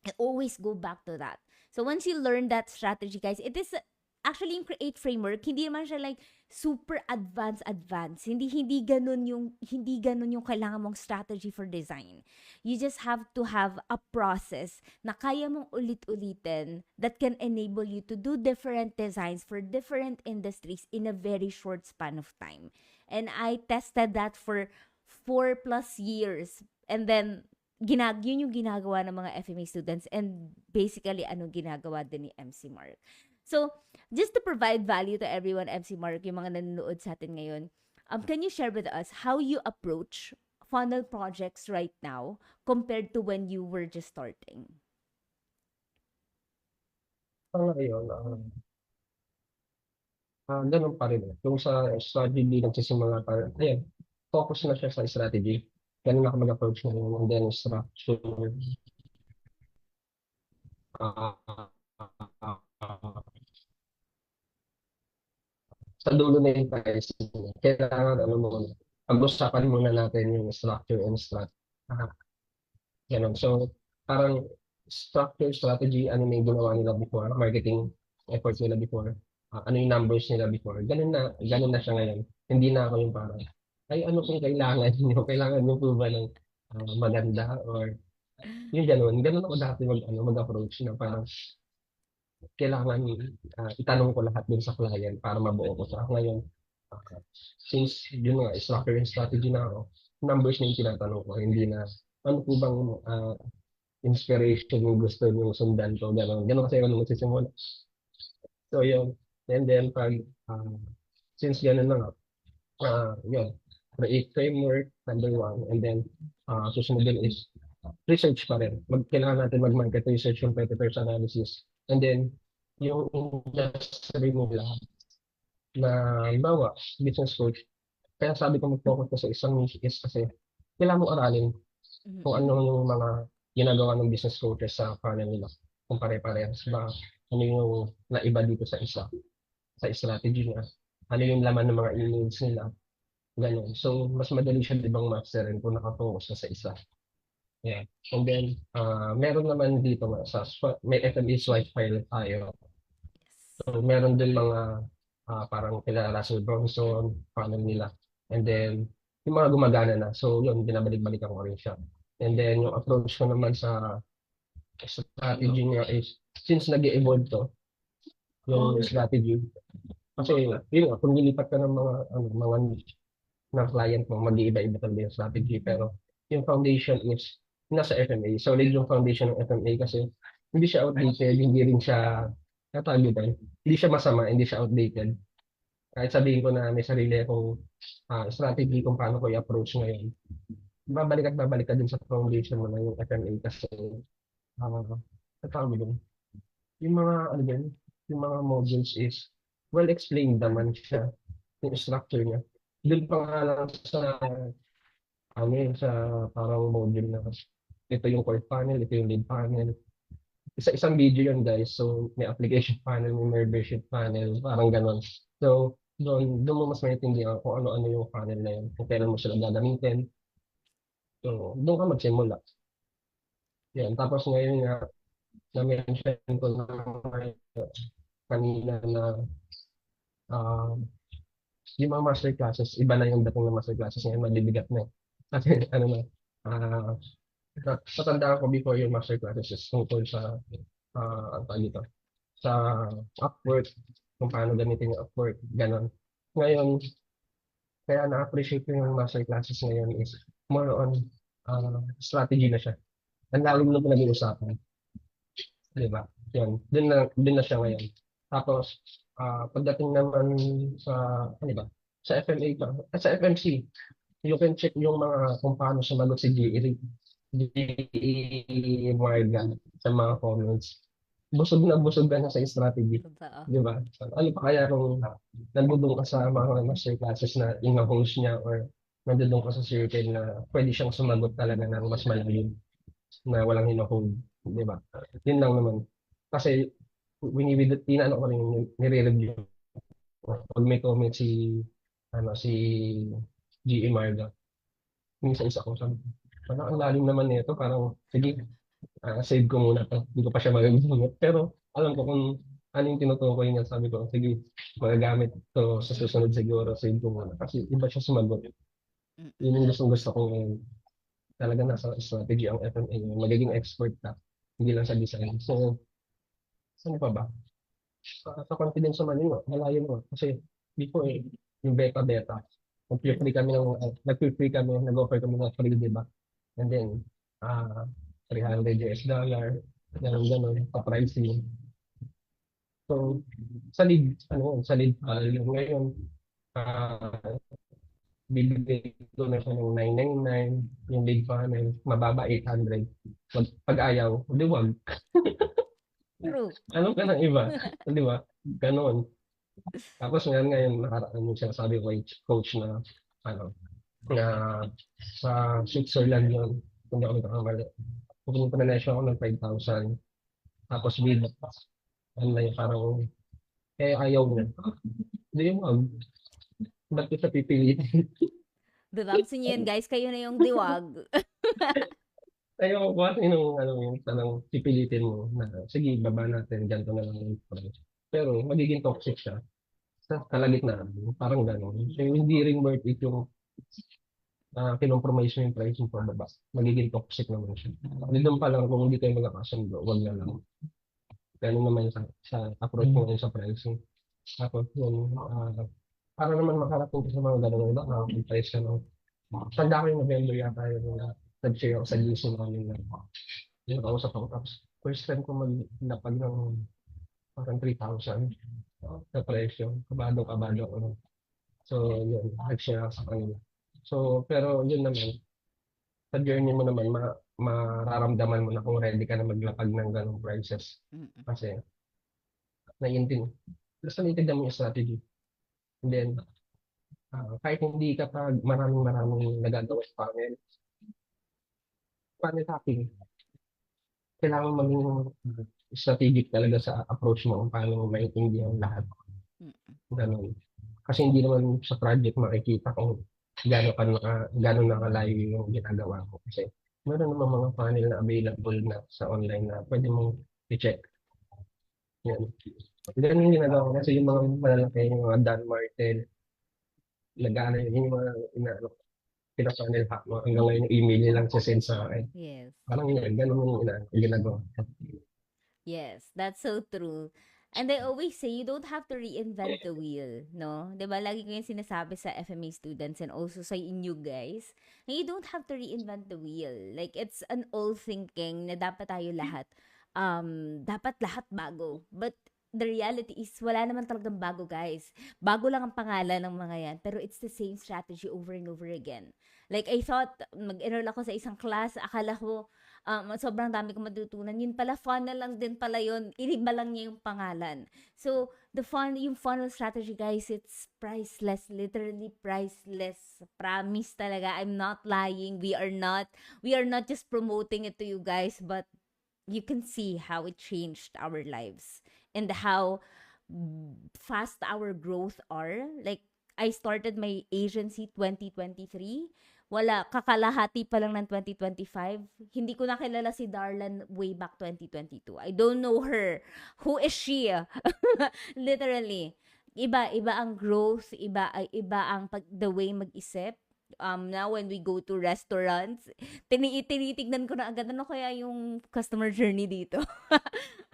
I always go back to that. So once you learn that strategy, guys, it is actually yung create framework, hindi naman siya like super advanced. Hindi ganun yung kailangan mong strategy for design. You just have to have a process na kaya mong ulit-ulitin that can enable you to do different designs for different industries in a very short span of time. And I tested that for 4+ years. And then yun yung ginagawa ng mga FMA students and basically anong ginagawa din ni MC Mark. So, just to provide value to everyone, MC Mark, yung mga nanonood sa atin ngayon, can you share with us how you approach funnel projects right now compared to when you were just starting? Ngayon, ganun pa rin. Yung sa strategy nagsisimula pa rin. Ayan, focus na siya sa strategy. Ganun ako mag-approach ngayon. And then structure. Uh, sa dulo na yung pricing. Kailangan, ano muna, pag-usapan muna natin yung structure and strat. Ah, ganun. So, parang structure, strategy, ano na yung ginawa nila before, marketing efforts nila before, ano yung numbers nila before. Ganun na siya ngayon. Hindi na ako yung parang, ay, ano pong kailangan nyo? Kailangan nyo po ba ng maganda? Or, yung ganun. Ganun ako dati mag-approach na parang, kailangan itanong ko lahat dun sa client para mabuo ko sa ngayon. Uh, since yun nga, structure and strategy na ako, numbers na yung tinatanong ko, hindi na ano po bang inspiration yung gusto nyo sundan ko, gano'n. Gano'n kasi ako nung magsisimula. So yun, and then since gano'n na nga, yun, create framework, number one, and then susunod din is research pa rin. Kailangan natin mag-market research, competitors analysis, and then yung industry nila na bawa, business coach. Kaya sabi ko mag-focus ko sa isang niche is kasi kailangan mo aralin kung ano Mm-mm. yung mga ginagawa ng business coaches sa panel nila. Kung pare-parehas ba, ano yung naiba dito sa isa, sa strategy niya, ano yung laman ng mga emails nila, ganun. So, mas madali siya ibang masterin kung nakafocus na sa isa. Yeah. And then, meron naman dito nga may FME swipe file tayo. Yes. So, meron din mga parang kila Russell Bronson, panel nila. And then, yung mga gumagana na. So, yun, binabalik-balikan ko rin siya. And then, yung approach ko naman sa strategy niya is, since nag-evolve to, yung strategy, kasi, yun nga, kung nilipat ka ng mga ng client mo, mag-iiba-iba talaga yung strategy. Pero, yung foundation is, nasa FMA. Solid yung foundation ng FMA kasi, hindi siya outdated, hindi rin siya, natalitan. Hindi siya masama, hindi siya outdated. Kahit sabihin ko na may sarili akong strategy kung paano ko i-approach ngayon, babalik ka din sa foundation mo na yung FMA kasi tawag doon. Yung mga ano din, yung mga modules is well explained naman siya, yung structure niya. Doon pa nga lang sa sa parang module na ito yung core panel, ito yung lead panel, isa-isang video yun guys. So, may application panel, may membership panel, parang ganon. So, doon mo mas maintindihan kung ano-ano yung funnel na yun, kung kailan mo sila gagamitin. So, doon ka magsimula. Yan. Tapos ngayon nga, na-mention ko na kanina na ah, yung mga master classes, iba na yung dating ng master classes ngayon, mabibigat na. Kasi ano na, ah, natandaan ko before yung master classes is tungkol sa, ano tawag dito, sa Upwork, kung paano gamitin yung Upwork, ganon. Ngayon, kaya na-appreciate ko yung master classes ngayon is more on strategy na siya. Ang lalim na pinag-uusapan, di ba? Yan, din na siya ngayon. Tapos, pagdating naman sa, ano ba, sa FMA pa, sa FMC, you can check yung mga kung paano sumagot si GE Morgan sa mga comments. Busog na sa strategy. Totoo. Di ba? So, ano pa kaya kung nandun ka sa mga master classes na ina-host niya or nandun ka sa circle na pwede siyang sumagot talaga ng mas malalim na walang hina-hold. Di ba? Yun lang naman. Kasi inaano ko rin, nire-review ko. Pag may comment si GE Marga, minsan isa ko sabi, parang ang lalim naman nito, parang sige, save ko muna to. Hindi ko pa siya magagamit. Pero alam ko kung ano yung tinutukoy niya. Sabi ko, sige, magagamit to sa susunod siguro. Save ko muna. Kasi iba siya sumagot. Mm-mm. Yun yung gusto ko ngayon. Talaga nasa strategy ang FMA. Magiging expert ka. Hindi lang sa design. So, ano pa ba? Sa confidence naman yun, malayo mo. Kasi before, yung beta-beta, nag-free kami, nag-offer kami ng free, di ba? And then, ah, $300, ganun, pa-pricing. So, sa lead yung ngayon, ah, bibigay ko na siya ng 999, yung lead funnel, mababa 800. Pag ayaw, di wag. True. Ano ka ng iba? Di ba? Ganon. Tapos ngayon, nakaraan yung sinasabi ko kay coach na, ano, na sa Switzerland yun, kung di ako nagkakamali. Pupunta na siya ako ng 5,000. Tapos with, ano na yung parang, ayaw niya. Hindi yung wag. Ba't kita pipilitin? Diba? Gusto niyo yun, guys? Kayo na yung diwag. Ayaw ko kasi nung, yung tanong pipilitin mo na, sige, baba natin, ganito na lang yung price. Pero magiging toxic siya sa kalagitnaan. Parang gano'n. So, hindi rin worth it yung kinompromise mo yung price mo pababa. Magiging toxic naman siya. Hindi doon pa lang kung hindi kayo magkakasundo, wag na lang. Ganun naman sa approach mo yun sa pricing. Tapos yun, para naman makarating ka sa mga ganun, iba, price ka ng tanda ko yung November yata yung nag-share ako sa GC namin na yung kausap ako. Tapos first time ko maglapag ng parang 3,000 sa presyo. Kabado ako. So yun, nag-share ako sa kanila. So, pero yun naman, sa journey mo naman, mararamdaman mo na kung ready ka na maglapag ng ganong prices. Mm-mm. Kasi, naiintindihan. Basta naiintindihan mo yung strategy. And then, kahit hindi ka pa maraming nagagawa sa panel hacking, kailangan maging strategic talaga sa approach mo kung paano mo maintindihan lahat. Mm-mm. Ganun. Kasi hindi naman sa project makikita kung gano'n nakalayo yung ginagawa mo. Kasi meron naman mga panel na available na sa online na pwede mong i-check. Yan. Ganun yung ginagawa ko kasi yung mga malalaki, yung mga Dan Martin, nag-ano yung mga pina-panel hack mo. Hanggang ngayon yung email nilang send sa akin. Yes. Parang yun, ganun yung ginagawa. Yes, that's so true. And I always say, you don't have to reinvent the wheel, no? 'Di ba? Lagi ko yung sinasabi sa FMA students and also sa inyo guys, na you don't have to reinvent the wheel. Like, it's an old thinking na dapat tayo lahat, dapat lahat bago. But the reality is, wala naman talagang bago, guys. Bago lang ang pangalan ng mga yan, pero it's the same strategy over and over again. Like, I thought, mag-enroll ako sa isang class, akala ko, sobrang dami kong matutunan. Yun pala, funnel lang din pala yun. Iniba lang niya yung pangalan. So, yung funnel strategy, guys, it's priceless. Literally priceless. Promise talaga. I'm not lying. We are not just promoting it to you guys, but you can see how it changed our lives and how fast our growth are. Like, I started my agency 2023. Wala, kakalahati pa lang ng 2025. Hindi ko na kilala si Darlan way back 2022. I don't know her. Who is she? Literally. Iba ang growth, iba ang the way mag-isip. Now when we go to restaurants, tinitignan ko na agad ano kaya yung customer journey dito.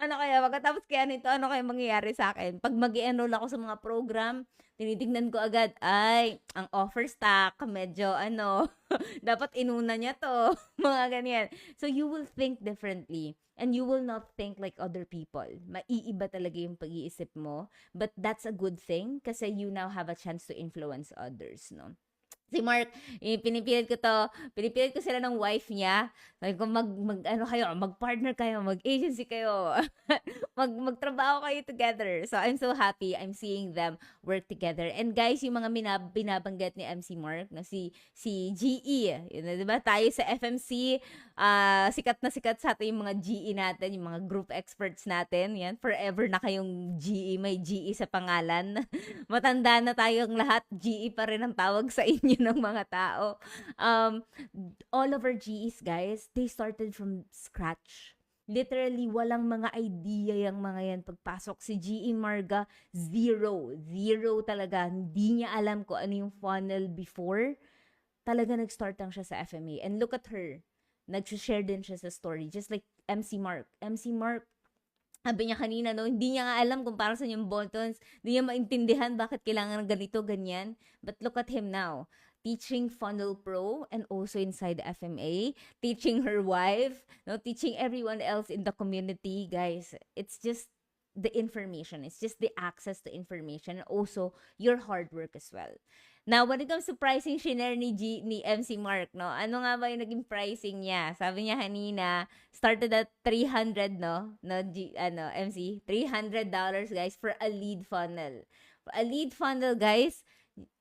Ano kaya pagkatapos kaya nito, ano kaya mangyayari sa akin? Pag mag-enroll ako sa mga program, tinitignan ko agad, ay, ang offer stack, medyo dapat inuna niya to, mga ganyan. So you will think differently and you will not think like other people. Maiiba talaga yung pag-iisip mo, but that's a good thing kasi you now have a chance to influence others, no? Si Mark, pinipilit ko sila ng wife niya. Sabi ko, mag-partner kayo, mag-agency kayo, magtrabaho kayo together. So, I'm so happy I'm seeing them work together. And guys, yung mga binabanggit ni MC Mark, na si GE, yun na, diba? Tayo sa FMC, sikat na sikat sa atin yung mga GE natin, yung mga group experts natin. Yan, forever na kayong GE, may GE sa pangalan. Matanda na tayong lahat, GE pa rin ang tawag sa inyo ng mga tao. All of our GEs, guys, they started from scratch. Literally, walang mga idea yung mga yan. Pagpasok si GE Marga, zero talaga. Hindi niya alam kung ano yung funnel before. Talaga nag-start lang siya sa FMA. And look at her. Nag-share din siya sa story. Just like MC Mark. MC Mark, sabi niya kanina, no, hindi niya nga alam kung para saan yung buttons. Hindi niya maintindihan bakit kailangan ng ganito, ganyan. But look at him now. Teaching Funnel Pro and also inside FMA. Teaching her wife. No, teaching everyone else in the community. Guys, it's just the information. It's just the access to information. And also your hard work as well. Now, when it comes to pricing, shinare ni MC Mark, no? Ano nga ba yung naging pricing niya? Sabi niya kanina, started at 300, no? MC? $300, guys, for a lead funnel. For a lead funnel, guys,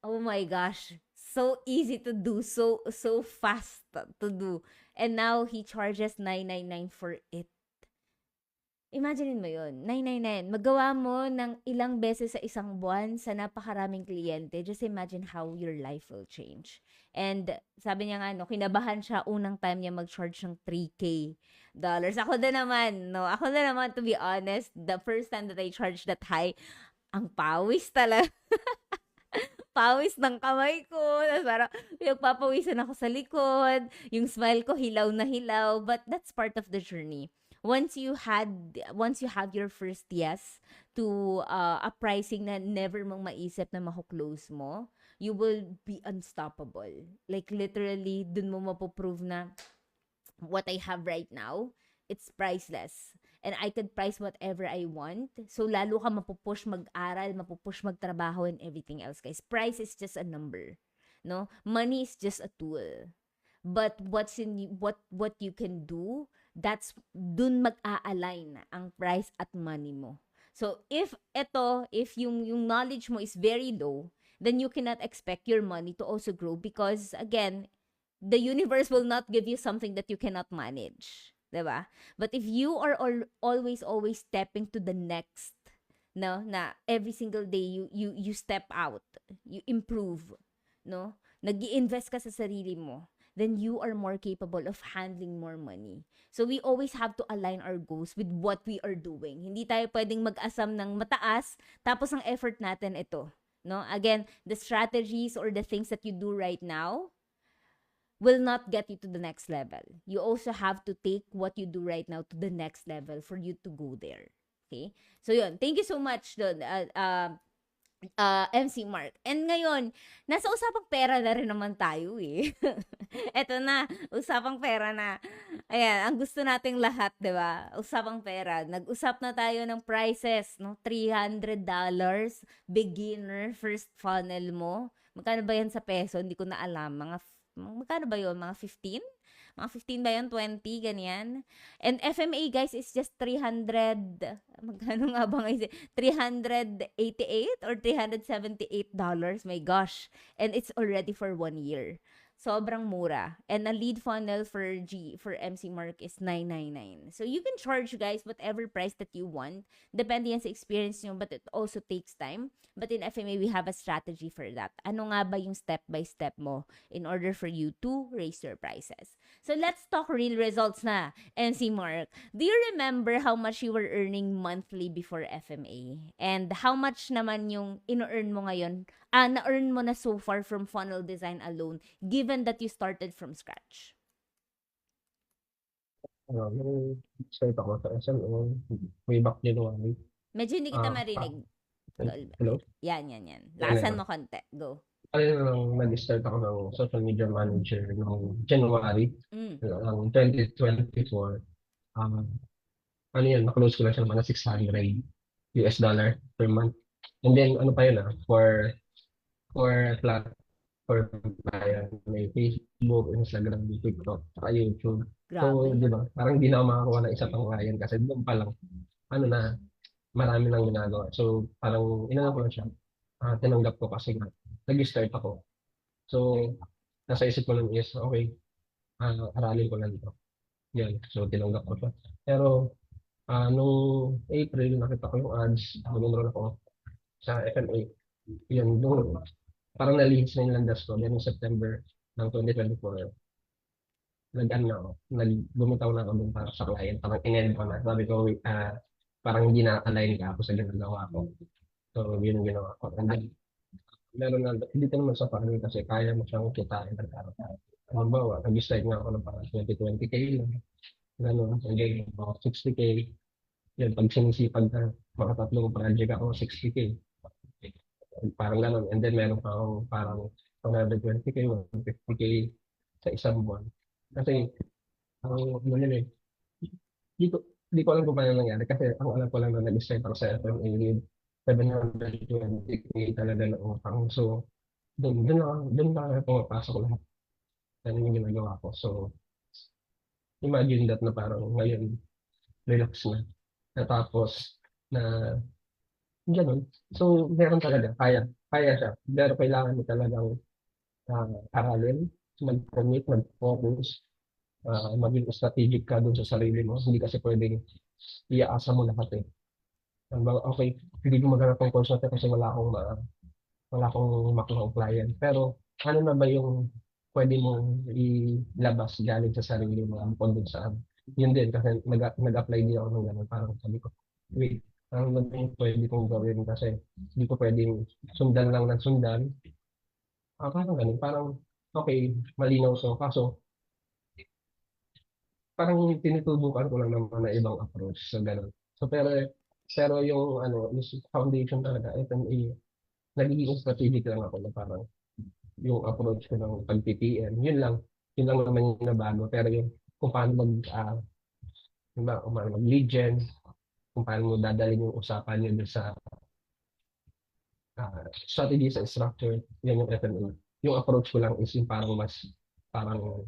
oh my gosh, so easy to do, so fast to do. And now, he charges $999 for it. Imagine mo yun, $999. Magawa mo ng ilang beses sa isang buwan sa napakaraming kliyente. Just imagine how your life will change. And sabi niya nga, no, kinabahan siya unang time niya mag-charge ng $3K. Ako na naman, to be honest, the first time that I charged that high, ang pawis talaga. Pawis ng kamay ko. Tapos parang pinagpapawisan ako sa likod. Yung smile ko, hilaw na hilaw. But that's part of the journey. Once you have your first yes to a pricing na never mong maisip na makuklose mo, you will be unstoppable. Like literally, dun mo mapoprove na what I have right now, it's priceless. And I could price whatever I want. So lalo ka mapupush mag-aral, mapupush magtrabaho and everything else, guys. Price is just a number. No? Money is just a tool. But what you can do, that's dun mag-a-align ang price at money mo. So if yung knowledge mo is very low, then you cannot expect your money to also grow because again, the universe will not give you something that you cannot manage, 'di ba? But if you are always stepping to the next, no, na every single day you step out, you improve, no? Nag-i-invest ka sa sarili mo, then you are more capable of handling more money. So we always have to align our goals with what we are doing. Hindi tayo pwedeng mag-asam ng mataas, tapos ang effort natin ito. No? Again, the strategies or the things that you do right now will not get you to the next level. You also have to take what you do right now to the next level for you to go there. Okay? So yun, thank you so much doon. MC Mark. And ngayon, nasa usapang pera na rin naman tayo eh. Eto na, usapang pera na. Ayan, ang gusto nating lahat, di ba? Usapang pera. Nag-usap na tayo ng prices, no? $300, beginner, first funnel mo. Magkano ba yan sa peso? Hindi ko na alam. Magkano ba yun? Mga 15? Mga 15 ba yun? 20? Ganyan. And FMA, guys, is just 300. Magkano nga ba ngayon? $388 or $378? My gosh. And it's already for 1 year. sobrang mura. And a lead funnel for MC Mark is 999. So you can charge guys whatever price that you want. Depende yan sa experience nyo, but it also takes time. But in FMA, we have a strategy for that. Ano nga ba yung step-by-step mo in order for you to raise your prices? So let's talk real results na, MC Mark. Do you remember how much you were earning monthly before FMA? And how much naman yung ino-earn mo ngayon, na-earn mo na so far from funnel design alone, given that you started from scratch? Nung start ako sa SMO, way back January. Medyo hindi kita Ah, marinig. hello? Yan. Yan, Lakasan yan. mo konti. Go. Ayun lang, nag-start ako ng social media manager noong January Mm. ng 2024. Ano yun, na-close ko lang siya naman na $600 per month. And then, ano pa yun for platform pa yan. May Facebook, Instagram, TikTok, saka YouTube. So, Grabe. di ba, parang hindi na ako makakuha ng isa pang client kasi doon pa lang, ano na, marami nang ginagawa. So, parang inano ko lang siya. Tinanggap ko kasi nga, nag-start ako. So, nasa isip ko lang is, okay, aralin ko lang ito. Yan. So, tinanggap ko siya. Pero, nung April, nakita ko yung ads, nag-enroll ako sa FMA. Yun, doon, parang nalihis na yung landas ko. Then, yung September ng 2024, nag-ano na ako, bumitaw na ako dun para sa client. Parang in-end ko na. Sabi ko, parang hindi na-align ka ako sa ginagawa ko. So, yun yung ginawa ko. And then, meron na, hindi ka naman sa parang kasi kaya mo siyang kitain ng araw-araw. Halimbawa, nag-start nga ako ng parang 20K lang. Ganun, and then, 60K. Yan, pag sinisipag na makatatlong project ako, 60K. Parang ganun. And then, meron pa akong parang 120K, 150K sa isang buwan. Kasi, ano yun eh, di ko alam kung paano nangyari. Kasi, ang alam ko lang na nag-start ako sa FMA with 720K talaga na utang. So, doon lang pumapasok lahat. Yan yung ginagawa ko. So, imagine that na parang ngayon, relax na. Natapos na gano'n. So, meron talaga, kaya siya. Pero kailangan mo talagang aralin, mag-commit, mag-focus, maging strategic ka dun sa sarili mo. Hindi kasi pwedeng iaasa mo lahat eh. Okay, hindi ko maghanap ng course natin kasi wala akong makuha client. Pero ano na ba yung pwede mong ilabas galing sa sarili mo bukod dun sa yun din kasi nag-apply din ako ng gano'n. Parang sabi ko, wait, ano ba yung pwede kong gawin kasi hindi ko pwedeng sundan lang ng sundan. Parang ganun, parang okay, malinaw to. Kaso parang tinutubukan ko lang naman na ibang approach sa gano'n. So pero yung ano, yung foundation talaga, FMA, nagiging strategic lang ako na parang yung approach ko ng pag-PPM, yun lang naman yung nabago. Pero yung kung paano kung paano mag-lead gen, kung paano mo dadalhin yung usapan nyo doon sa strategy sa structure, yan yung FMA. Yung approach ko lang is yung parang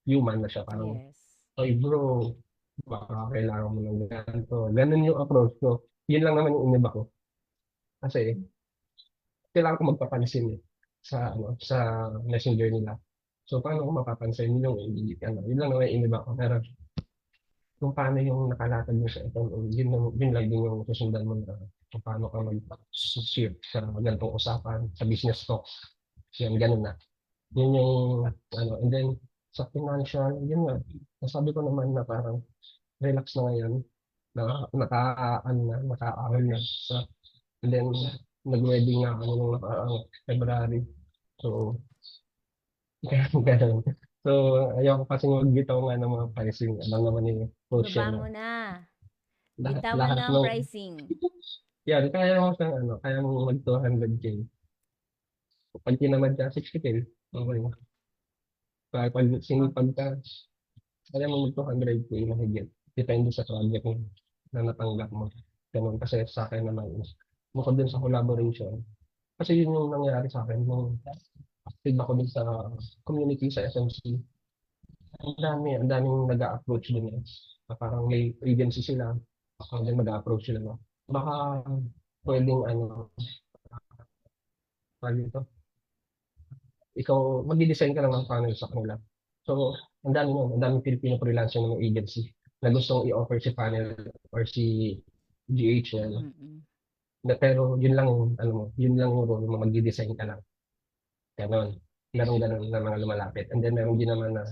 human na siya. Parang, Yes. oy bro, baka kailangan mo ng ganito. Ganun yung approach ko. Yun lang naman yung iniba ko. Kasi, kailangan ko magpapansin sa messenger nila. So, paano ko mapapansin yun lang naman yung iniba ko. Pero, kung paano yung nakalatag mo sa FMA, yun lang din yung susundan mo na kung paano ka mag-shift sa ganitong usapan, sa business talks. Yan, ganun na. Yun yung, and then, sa financial, yun nga, nasabi ko naman na parang relax na ngayon, naka-ahon na. And then, nag-wedding nga ako nung nakaraang February. So, ganun. So, ayoko kasi magbitaw nga ng mga pricing. Alam naman yung coach Ibaba na mo na. lahat, Bitawan lahat na ang ng, pricing. yan, kaya mo mag 200K. Pag tinamad ka, 60K. Okay. Pag sinipag ka, kaya mo mag 200K na higit. Depende sa project mo na natanggap mo. Ganun kasi sa akin naman is, bukod din sa collaboration, kasi yun yung nangyari sa akin nung active ako din sa community sa SMC. Ang daming nag-a-approach din eh. Parang may agency sila, and then mag-a-approach sila no. Baka pwedeng ano, tawag dito, ikaw, magdi-design ka lang ng panel sa kanila. So, ang dami nun, ang daming Filipino freelancer ng agency na gustong i-offer si panel or si GHL. Mm-mm. Pero yun lang yung, ano mo, yun lang yung role mo, magdi-design ka lang. Ganon. Meron ganon na mga lumalapit. And then meron din naman na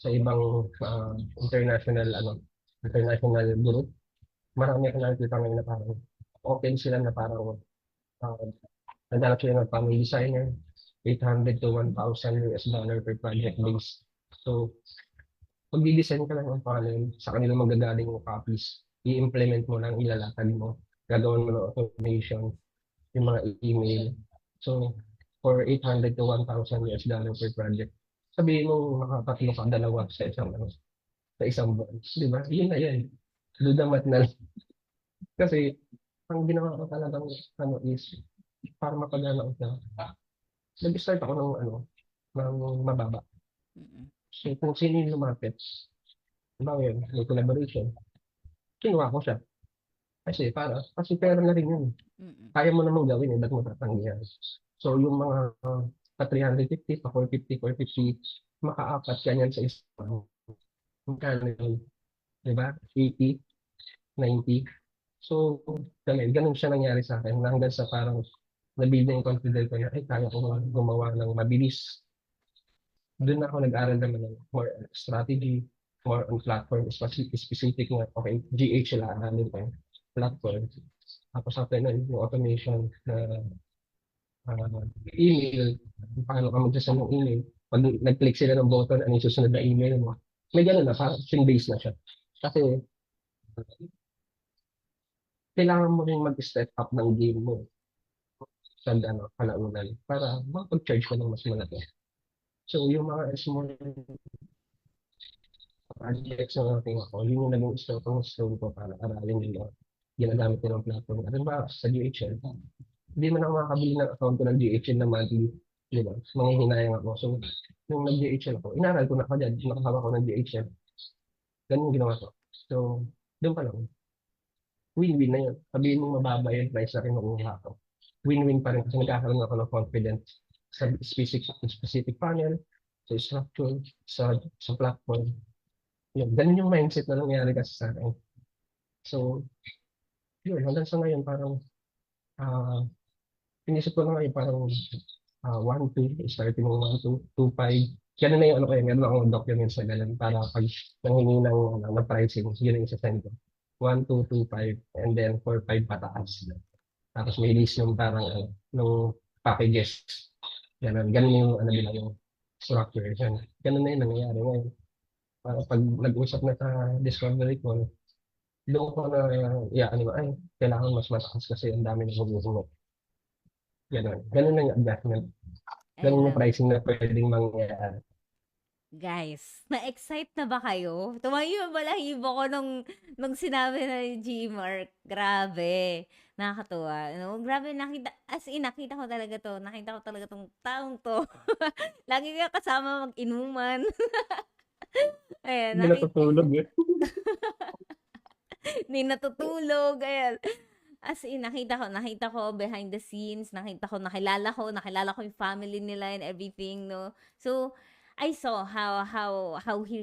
sa ibang international, international group, marami akong nakikita ngayon na parang open sila na parang naghanap sila ng family designer, 800 to 1,000 US dollar per project base. So, magdi-design ka lang ng panel, sa kanila magagaling yung copies, i-implement mo lang, ilalatag mo, gagawin mo ng automation, yung mga email. So, for 800 to 1,000 US dollar per project, sabihin mo makatatlo ka dalawa sa isang buwan. Di ba? Yun na yan. Do the math na lang. Kasi, ang ginawa ko talagang is, para mapagana ko na, nag-start ako ng mababa. Mm-mm. So, kung sino yung lumapit, diba yun, may collaboration, kinuha ko siya. Kasi pera na rin yun. Mm-mm. Kaya mo namang gawin ba't mo tatanggihan? So, yung mga pa 350, pa 450, 450, makaapat ka niyan sa isang. Magkano yun? Diba? 80, 90. So, ganun siya nangyari sa akin. Hanggang sa parang nabuild na yung confidence ko na, ay, kaya ko gumawa ng mabilis. Doon ako nag-aral naman ng more strategy, more on platform specific nga. Okay, GH sila aralin ko yung platform. Tapos after nun, yung automation na email, paano ka magsasend ng email. Pag nag-click sila ng button, ano yung susunod na email mo. May ganun na, parang team-based na siya. Kasi kailangan mo rin mag-step up ng game mo sa kalaunan para makapag-charge ka ng mas malaki. So, yung mga small projects na natin ako, yun yung naging stone ko para aralin yung mga ginagamit nilang platform. At ba, sa GHL, hindi man ako makakabili ng account ko ng GHL na monthly, di ba? Manghihinayang ako. So, nung nag-GHL ako, inaral ko na ako dyan, nakahawak ko ng GHL. Ganun yung ginawa ko. So, doon pa lang, win-win na yun. Sabihin mo mababa yung price na kinukuha ko. Win-win pa rin kasi nagkakaroon ako ng confidence sa specific panel, sa structure, sa platform. Yun, ganun yung mindset na nangyari kasi sa akin. So, yun, hanggang sa ngayon, parang, ah, inisip ko na ngayon, parang 1, 2, starting ng 1, 2, 5. Ganun na yung ano kayo, meron akong documents na ganun para pag nanghingi ng pricing, yun ang isa-send ko. 1, 2, 2, 5, and then 4, 5 pataas. Tapos may list yung parang ng packages. Ganun yung ano nila yung structure. Ganun na yung nangyayari ngayon. Para pag nag-usap na sa discovery call, doon ko na, ano ay, kailangan mas mataas kasi ang dami ng humuhungot. Ganun. Ganun lang yung adjustment. I Ganun yung love it. pricing na pwedeng mangyayari. Guys, na-excite na ba kayo? Tumayo yung balahibo ko nung sinabi na ni G-Mark. Grabe. Nakakatuwa. No? Grabe, nakita ko talaga to. Nakita ko talaga tong taong to. Lagi ka kasama mag-inuman. Ayan, Hindi natutulog eh. Hindi natutulog. Ayan. As in, nakita ko behind the scenes, nakilala ko yung family nila and everything, no? So, I saw how he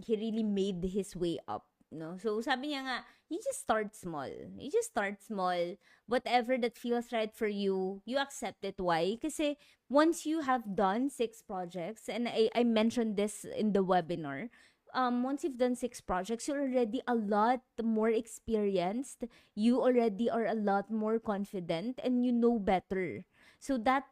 really made his way up, no? So, sabi niya nga, you just start small. You just start small. Whatever that feels right for you, you accept it. Why? Kasi once you have done 6 projects, and I mentioned this in the webinar, once you've done 6 projects, you're already a lot more experienced, you already are a lot more confident, and you know better. So that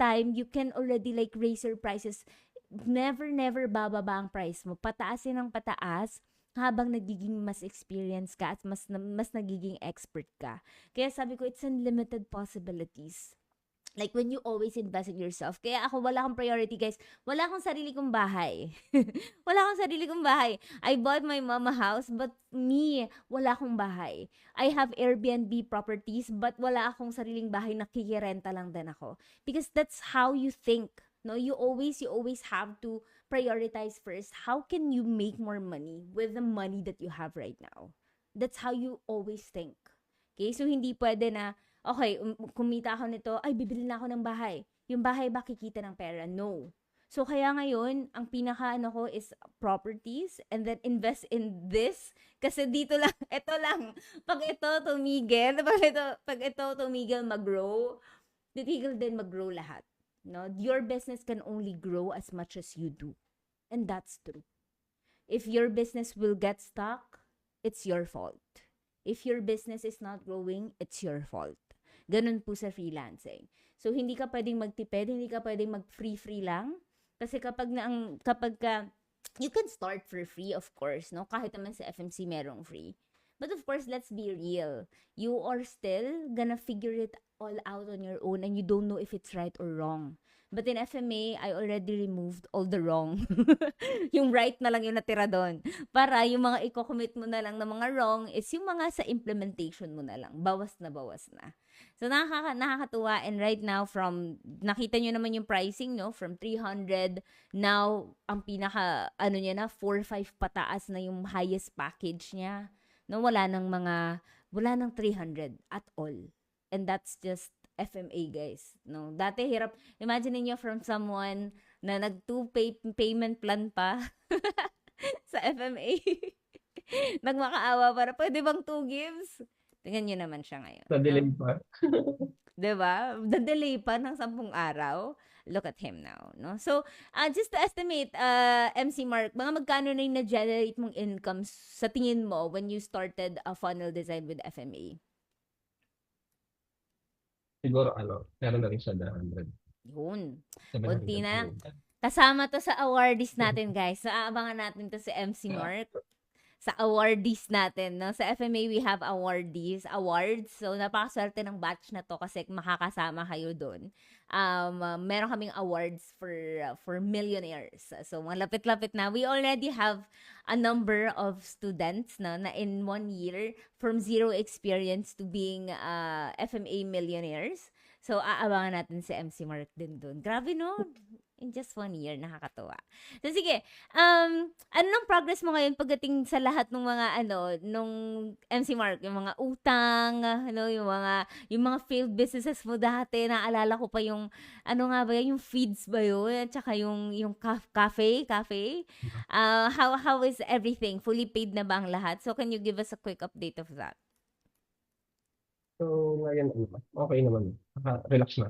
time you can already like raise your prices. Never bababa ang price mo, pataasin ng pataas habang nagiging mas experience ka at mas nagiging expert ka. Kaya sabi ko, it's unlimited possibilities. Like when you always invest in yourself. Kaya ako, wala akong priority, guys. Wala akong sarili kong bahay. Wala akong sarili kong bahay. I bought my mama house, but me, wala akong bahay. I have Airbnb properties, but wala akong sariling bahay, nakikirenta lang din ako. Because that's how you think. No, you always have to prioritize first. How can you make more money with the money that you have right now? That's how you always think. Okay? So, hindi pwede na, okay, kumita ako nito, ay, bibili na ako ng bahay. yung bahay ba kikita ng pera? No. So, kaya ngayon, ang pinaka-ano ko is properties and then invest in this. Kasi dito lang, ito lang. Pag ito tumigil, pag ito tumigil mag-grow, titigil din mag-grow lahat. No? Your business can only grow as much as you do. And that's true. If your business will get stuck, it's your fault. If your business is not growing, it's your fault. Ganun po sa freelancing. So, hindi ka pwedeng magtipid, hindi ka pwedeng mag-free lang. Kasi kapag ka, you can start for free, of course, no? Kahit naman sa FMC merong free. But of course, let's be real. You are still gonna figure it all out on your own and you don't know if it's right or wrong. But in FMA, I already removed all the wrong. Yung right na lang yung natira doon. Para yung mga i-commit mo na lang na mga wrong is yung mga sa implementation mo na lang. Bawas na bawas na. So, nakakatuwa. And right now, nakita nyo naman yung pricing, no? From 300, now, ang pinaka, niya na, 4-5 pataas na yung highest package niya. No, wala nang 300 at all. And that's just FMA, guys. No, dati hirap. Imagine niyo from someone na payment plan pa sa FMA. Nagmakaawa para, pwede bang 2 gives? Tingnan niyo naman siya ngayon. Na-delay pa. Diba? The-delay pa ng 10 araw. Look at him now, no? So, just to estimate, MC Mark, mga magkano na yung na-generate mong income sa tingin mo when you started a funnel design with FMA? Siguro meron na rin sa 100. Yun. 700. Kunti na. Kasama to sa awardees natin, guys. So, aabangan natin to si MC Mark. Sa awardees natin, no? Sa FMA, we have awards. So, napakaswerte ng batch na to kasi makakasama kayo doon. Meron kaming awards for millionaires. So, malapit-lapit na. We already have a number of students na in 1 year from zero experience to being FMA millionaires. So, aabangan natin si MC Mark din doon. Grabe, no? In just 1 year, nakakatuwa. So, sige. Ano nang progress mo ngayon pagdating sa lahat ng mga, nung MC Mark, yung mga utang, yung mga failed businesses mo dati, naalala ko pa yung, yung feeds ba yun? At saka yung cafe? How is everything? Fully paid na ba ang lahat? So, can you give us a quick update of that? So, ngayon, okay naman. Relax na.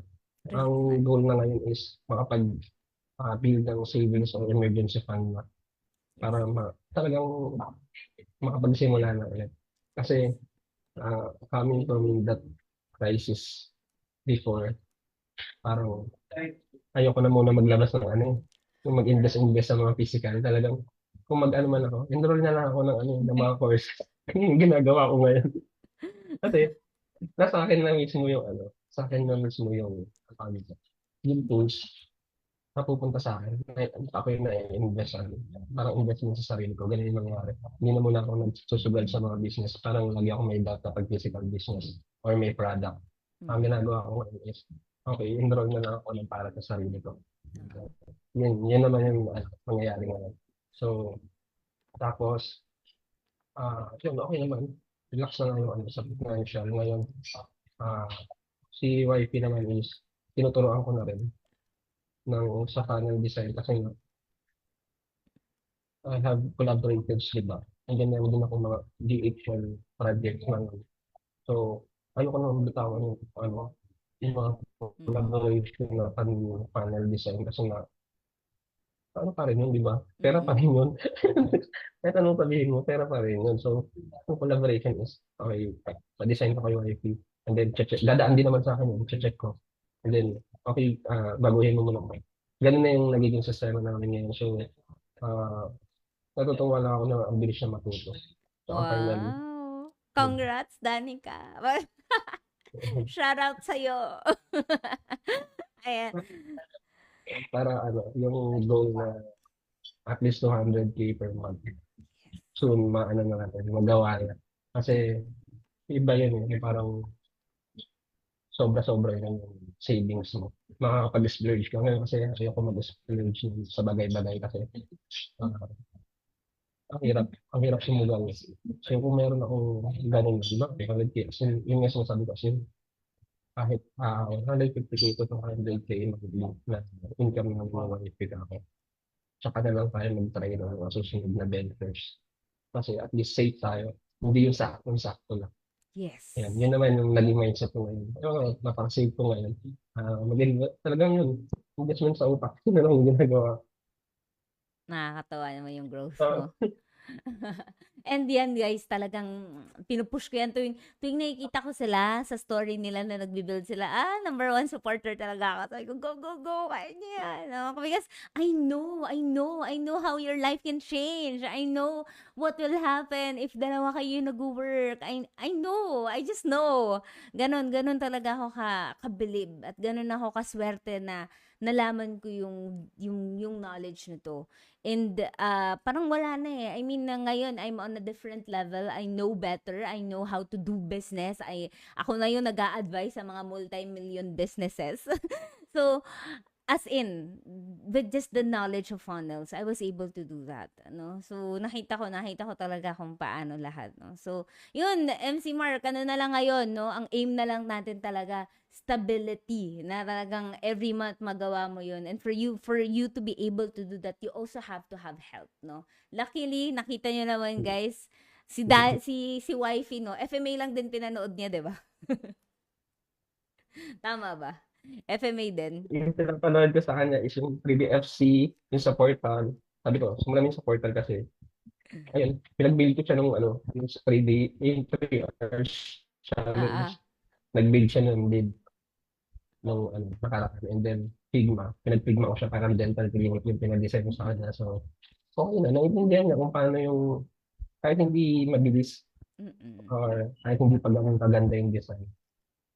Ang goal na ngayon is makapag-build ng savings or emergency fund na para talagang makapagsimula na ulit. Kasi coming from that crisis before, parang ayoko na muna maglabas ng yung mag-invest sa mga physical. Talagang kung mag-ano man ako, enroll na lang ako ng mga course. Yung ginagawa ko ngayon. Kasi nasa akin na mismo sa akin na mismo yung tools na pupunta sa akin. Ako yung na-invest parang investment sa sarili ko. Ganun yung nangyari. Hindi na muna ako nagsusugal sa mga business. Parang lagi ako may data pag physical business or may product. Ang ginagawa ko ngayon is, okay, enroll na lang ako ng para sa sarili ko. Yun naman yung mangyayari ngayon. So, tapos, yun, okay naman. Relax na yung sa financial. Ngayon, si YP naman is tinuturoan ko na rin sa funnel design kasi I have collaboratives, diba? And then meron din ako mga DHL projects naman. So, ayoko na bitawan yung mga collaboration na funnel design kasi pa rin yun, di ba? Pera pa rin yun. Kahit anong sabihin mo, pera pa rin yun. So, yung collaboration is, okay, pa-design ko kayo YP. And then, dadaan din naman sa akin yun, check ko. And then, okay, baguhin mo muna ko. Ganun na yung nagiging sistema namin ngayon. So, natutuwa na ako na ang bilis na matuto. So, finally. Congrats, Danica. Shout out sa'yo. Ayan. Para yung goal na at least 200K per month. Soon, na natin, magawa na. Kasi, iba yun parang sobra-sobra yung savings mo. Makakapag-splurge ka ngayon kasi ayoko mag-splurge sa bagay-bagay kasi ang hirap sumugal. So kung meron akong ganun, diba? 300K, yung nga sinasabi ko kasi kahit 150K to 200K na income ng mga wifi ako. Tsaka na lang tayo mag-try ng mga susunod na ventures. Kasi at least safe tayo. Hindi yung saktong-sakto lang. Ayan, Yes. yun naman yung naging mindset ko ngayon. Napaka-save ko ngayon. Maging talagang yun. Investment sa utak. Yun na lang yung ginagawa. Nakakatawa naman yung growth Ah, mo. And yan guys, talagang pinupush ko yan tuwing nakikita ko sila sa story nila na nagbi-build sila. Number one supporter talaga ako. Sabi ko, go, go, go, kaya niya yan. No? Because I know how your life can change. I know what will happen if dalawa kayo nag-work. I know, I just know. Ganon talaga ako kabilib at ganon ako kaswerte na nalaman ko yung knowledge nito. And parang wala na eh. I mean, ngayon, I'm on a different level. I know better. I know how to do business. Ako na yung nag-a-advise sa mga multi-million businesses. So, as in, with just the knowledge of funnels, I was able to do that. No? So, nakita ko talaga kung paano lahat. No? So, yun, MC Mark, ano na lang ngayon, no? Ang aim na lang natin talaga, stability, na talagang every month magawa mo yun. And for you to be able to do that, you also have to have help, no? Luckily, nakita nyo naman, guys, si wifey, no? FMA lang din pinanood niya, di ba? Tama ba? FMA din. yung pinapanood ko sa kanya is yung 3DFC, yung sa Portal. Sabi ko, simulan mo yung sa Portal kasi, ayun, pinag-build ko siya nung yung 3D, yung 3 hours Ah, challenge. ah. Nag-build siya ng lead nung nakaraan. And then, Figma. Pinag-Figma ko siya parang dental clinic yung pinag-design ko sa kanya. So, okay na. Naintindihan niya kung paano yung, kahit hindi mabilis Mm. or kahit hindi pa ganun kaganda yung design.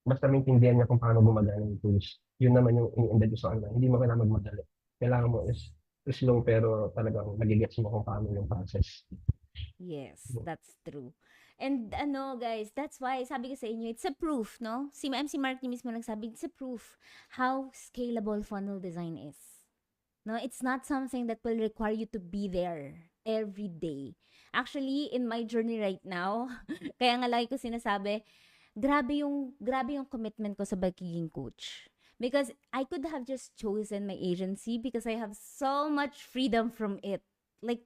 Basta maintindihan niya kung paano gumagana yung tools. Yun naman yung ini-embed ko sa kanya. Hindi mo kailangan magmadali. Kailangan mo is slow pero talagang magigets mo kung paano yung process. Yes, that's true. And ano guys, that's why sabi ko sa inyo, it's a proof, no? Si MC Mark ni mismo nagsabi, it's a proof how scalable funnel design is. No, it's not something that will require you to be there every day. Actually, in my journey right now, kaya nga lagi ko sinasabi, grabe yung commitment ko sa pagiging coach. Because I could have just chosen my agency because I have so much freedom from it. Like,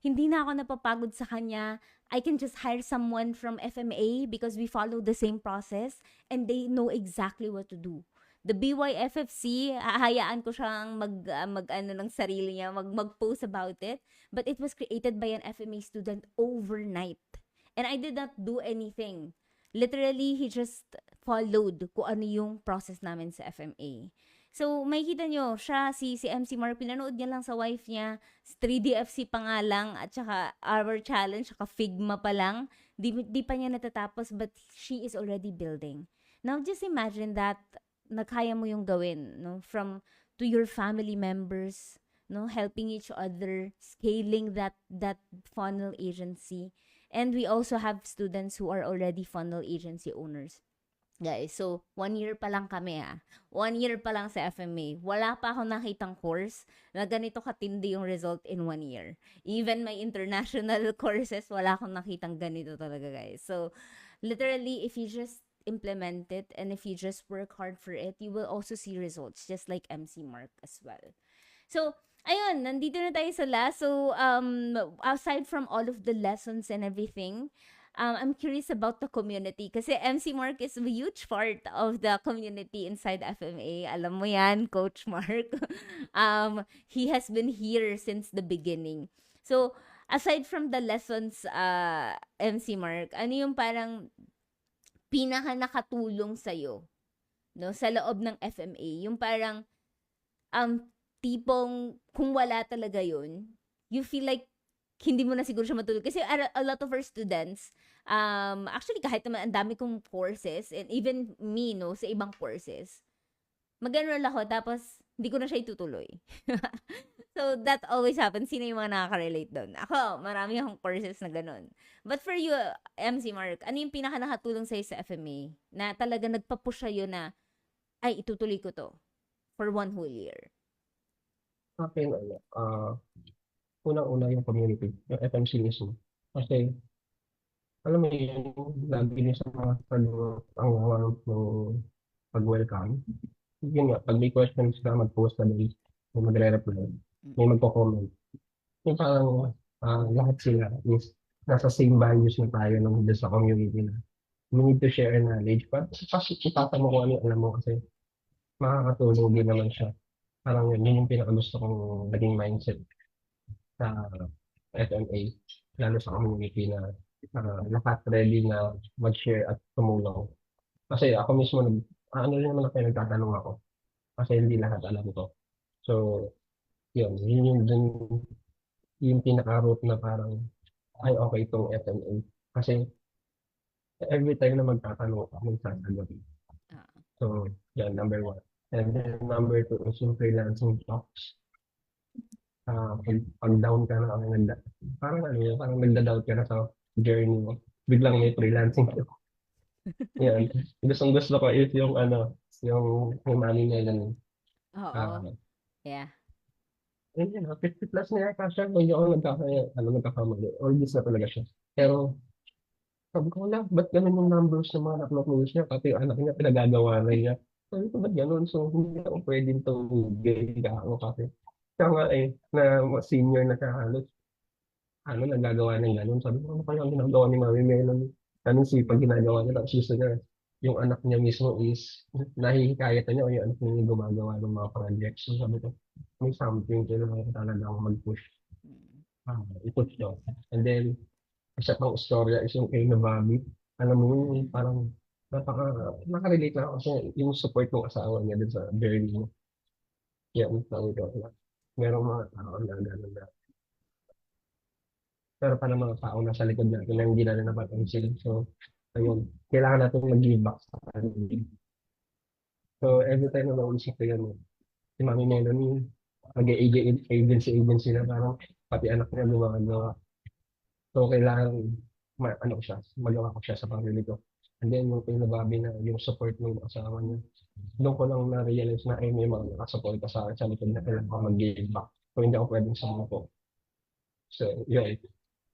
hindi na ako napapagod sa kanya. I can just hire someone from FMA because we follow the same process and they know exactly what to do. The BYFFC, hahayaan ko siyang mag ano ng sarili niya, mag-post about it. But it was created by an FMA student overnight. And I did not do anything. Literally, he just followed kung ano yung process namin sa FMA. So, makikita nyo, si MC Mar, pinanood niya lang sa wife niya, 3DFC pa nga lang, at saka our challenge, saka Figma pa lang, di pa niya natatapos, but she is already building. Now, just imagine that, nakaya mo yung gawin, no? To your family members, no? Helping each other, scaling that funnel agency. And we also have students who are already funnel agency owners. Guys, so 1 year pa lang kami 1 year pa lang sa FMA. Wala pa ako nakitang course na ganito katindi yung result in 1 year. Even my international courses, wala akong nakitang ganito talaga, guys. So, literally, if you just implement it and if you just work hard for it, you will also see results, just like MC Mark as well. So, ayun, nandito na tayo sa last. So, aside from all of the lessons and everything, I'm curious about the community. Kasi MC Mark is a huge part of the community inside FMA. Alam mo yan, Coach Mark. He has been here since the beginning. So, aside from the lessons, MC Mark, ano yung parang pinaka nakatulong sa'yo, no, sa loob ng FMA? Yung parang, um, tipong kung wala talaga yun, you feel like hindi mo na siguro siya matulog. Kasi a lot of our students, actually kahit naman ang dami kong courses, and even me, no, sa ibang courses, mag-enroll ako, tapos hindi ko na siya itutuloy. So, that always happens. Sino yung mga nakaka-relate doon? Ako, marami akong courses na ganun. But for you, MC Mark, ano yung pinaka nakatulong sa'yo sa FMA na talaga nagpa-push sa'yo na, ay, itutuloy ko to for 1 whole year? Sa akin, unang-una yung community, yung FMC mismo. Kasi, alam mo yun, lagi niyo sa mga kalungan ang world ng pag-welcome. Yun nga, pag may questions ka, mag-post na din, may magre-reply, may magko-comment. Yung parang lahat sila is nasa same values na tayo nung doon sa community na we need to share knowledge. Kasi ipasa mo kung ano yung alam mo kasi makakatulong din naman siya. Parang yun yung pinakagusto kong naging mindset sa FMA, lalo sa community na lahat ready na mag-share at tumulong. Kasi ako mismo, ano rin naman ako nagtatanong ako kasi hindi lahat alam ko. So, yun yung dun, yung pinaka-root na parang, ay okay itong FMA. Kasi every time na magtatanong ako, may sasagot. Ah, So, yan, number one. And then number two is yung freelancing talks. Pag down ka na, parang ano yun, parang nagda-doubt ka na sa journey mo. Biglang may freelancing. Yan. Gustong gusto ko is yung ano, yung money nila. oo. Ah, Yeah. yun yun, 50 plus na yata siya. Kung hindi ako nagkakamali. All this na talaga siya. Pero, sabi ko, wala, ba't ganun yung numbers ng mga nakloklos niya? Pati yung anak niya, pinagagawa na niya. Sabi ko, ba't ganun? So, hindi ako pwedeng tumigil ka ako kasi. Siya nga eh, na senior na siya halos. Ano, nagagawa ng ganun. Sabi ko, ano kaya ang ginagawa ni Mami Melon? Anong sipag ginagawa niya? Tapos gusto niya, yung anak niya mismo is, nahihikayatan niya o yung anak niya yung gumagawa ng mga projects. So, sabi ko, may something kailangan ko talagang mag-push. Mm. I-push daw. And then, isa pang istorya is yung kay Navami. Alam mo yun, parang nakarelate na ako kasi yung support ng asawa niya dun sa journey niya. Yan, sabi ko, merong mga tao na gano'n na. Pero pala mga tao nasa likod natin na hindi natin napapansin. So, ayun, kailangan natin mag-give back sa kanila. So, every time na naisip ko yan, si Mami Melanie, nag-agency na parang pati anak niya gumagawa. So, kailangan, ano ko siya, magawa ko siya sa pamilya ko. And then, yung pinababi na yung support ng asawa niya, doon ko lang na-realize na ay may mga nakasupport ka sa akin sa likod na kailangan ko mag-give back. So, hindi ako pwedeng sumuko. So, yun.